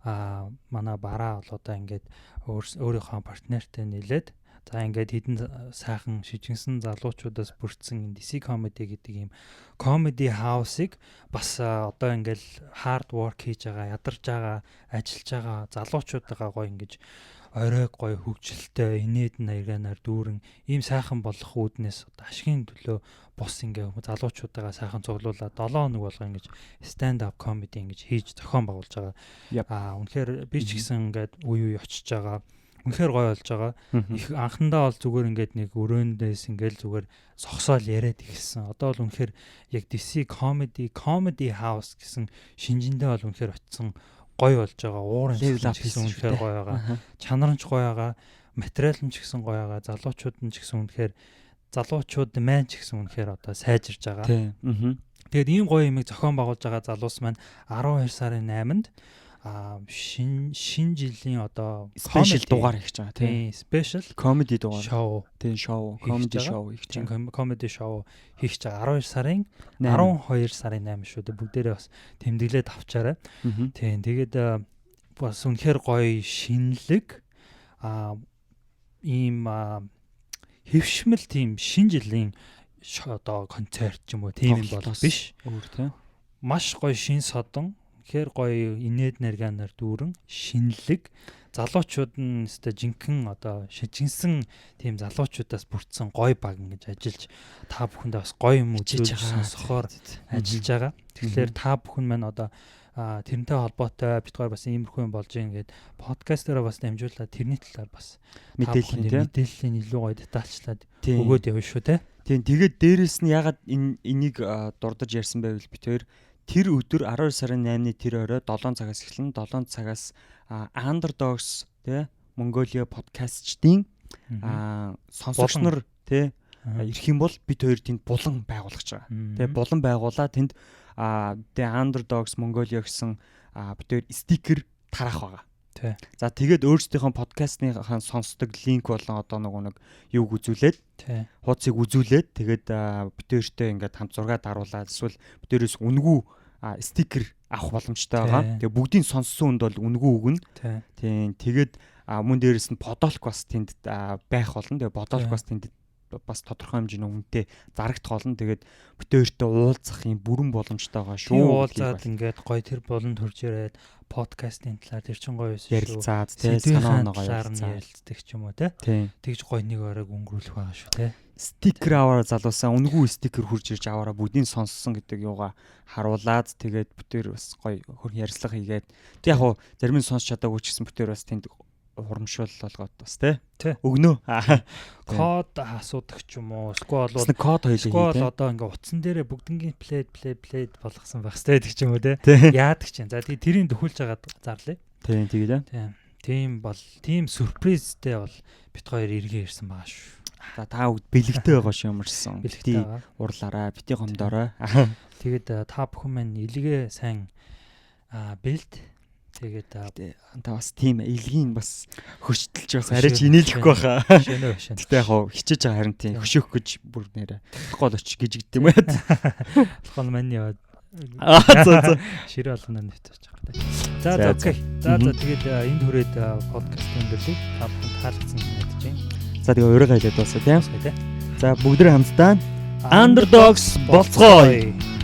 манай бараа бол одоо ингээд өөрийнхөө партнертэй нийлээд за ингээд хідэн сайхан шижигсэн залуучуудаас бүрдсэн DC Comedy гэдэг ийм comedy house-ыг бас одоо ингээд hard work хийж байгаа, ядарч байгаа, ажиллаж байгаа залуучуудаа гоё ингэж орой гоё хөгжилтэй инээд наяганаар дүүрэн ийм сайхан болох үүднээс одоо ашигын төлөө бус ингээ залуучуудаа сайхан цуглуулад 7 хоног болго ингэж stand up comedy ингэж хийж зохион байгуулж байгаа. Үнэхээр би ч гэсэн ингээд үе очиж байгаа. Үнэхээр гоё болж байгаа. Их анхандаа бол зүгээр ингээд нэг өрөөндөөс ингээл зүгээр согсоол яриад ихсэн. Одоо бол үнэхээр яг DC comedy house гэсэн шинжиндээ бол үнэхээр очсон гоё болж байгаа. Уурын гэсэн үнэхээр гоё байгаа. Чанар нь ч гоё байгаа. Материал нь ч гэсэн гоё байгаа. Залуучууд нь ч гэсэн үнэхээр залуучууд маань ч гэсэн үнэхээр одоо сайжирж байгаа. Тэгээд ийм гоё юмыг зохион байгуулж байгаа залуус маань 12 сарын 8-нд шинэ жилийн одоо
спешиал дугаар хийж байгаа
тийм спешиал
comedy дугаар
шоу
тийм шоу comedy шоу хийж байгаа.
Comedy шоу хийж байгаа 12 сарын 12 сарын 8 шүү дээ. Бүгдээрээ бас тэмдэглээд авчаарай. Тийм тэгээд бас үнэхээр гоё шинэлэг ийм хэвшмэл тийм шинэ жилийн одоо концерт ч юм уу тийм юм бол биш.
Өөр тийм
маш гоё шин содон хэр гоё инээд нарганаар дүүрэн шинэлэг залуучууд нь өстой жинхэнэ одоо шижигсэн тийм залуучуудаас бүрдсэн гоё баг ингэж ажиллаж та бүхэндээ бас гоё юм үзүүлж сонсохоор ажиллаж байгаа. Тэгэхээр та бүхэн маань одоо тэрнтэй холбоотой битгаар бас иймэрхүү юм болж ингээд подкастаараа бас дамжуулаад тэрний талаар бас мэдээллийн илүү гоё детальчлаад өгөөд явна шүү те.
Тийм тэгээд дээрэс нь ягаад энийг дурдж ярьсан байвал битээр тэр өдөр 12 сарын 8-ны тэр орой 7 цагаас эхлэн 7 цагаас Underdogs тий Mongolia podcast-ийн сонсогч нар тий ирэх юм бол бид хоёр тэнд булан байгуулах гэж байгаа. Тэгээ булан байгуулаад тэнд тэгээ Underdogs Mongolia гэсэн бид хоёр стикер тараах байгаа. За тэгээд өөрсдийнхөө подкастныхаа сонсдог линк болон одоо нэг юуг үзүүлээд хуудсыг үзүүлээд тэгээд бид хоёртой ингээд хамт зураг даруулаад эсвэл бид хоёроос үнгүү стикер авах боломжтой байгаа. Тэгээ бүгдийн сонссон хүнд бол үнгүү өгнө. Тийм тэгээд мөн дээрээс нь подолк бас тэнд байх болно. Тэгээ подолк бас тэнд бас тодорхой хэмжээний үнэтэй зарагдах болно. Тэгээд бид хоёртой уулзах юм бүрэн боломжтой байгаа шүү.
Уулзаад ингээд гоё тэр болон төрж ирээд подкастын талаар тэр чин гоё байсан шүү.
Ярилцаад тий санаа оноогоо
ярилцдаг ч юм уу тий. Тэгж гоё нэг оройг өнгөрүүлэх байгаа шүү тий.
Стикер аваараа залуусаа үнгүү стикер хурж ирж аваараа бүгдийн сонссон гэдэг юугаа харуулад тэгээд бид хоёр бас гоё хөрн ярьцлага хийгээд тэг яг хуу зарим нь сонсч чадаагүй ч гэсэн бид хоёр бас тэнд урамшуул болгоод бас тий өгнөө
код асуудаг ч юм уу эсвэл
код хоёлоо
тий одоо ингээ утсан дээрээ бүгднгийн плейд болгосон байх хэрэгтэй гэдэг ч юм уу тий яадаг чинь за тий тэрийг төхүүлж хагаад зарлаа
тий тэгээд
тийм бол тийм сюрпризтэй бол бит хоёр эргээ ирсэн байгаа шүү.
За та бүгд бэлэгтэй байгаа шүү юмарсан. Бити урлаарай, бити гомдоорой.
Тэгээд та бүхэн маань илгээ сайн бэлд. Тэгээд
та бас тийм илгийн бас хөштөлж бас арайч инээлэхгүй байхаа. Гэтэ яг хичээж байгаа харин тийм хөшөөх гэж бүр нэрэ гол оч гэж гэдэг юм байд.
Болгон маань яваад.
За.
Ширээ болгоно нэвтэж байгаа. За окей. За тэгээд энд хүрээд подкастын өндөрлөгийг та бүхэн таалагдсан гэж найдаж байна.
За тэгээ ураг хайлаад дуусаа тийм. За бүгдээ хамтдаа Underdogs болцгоё.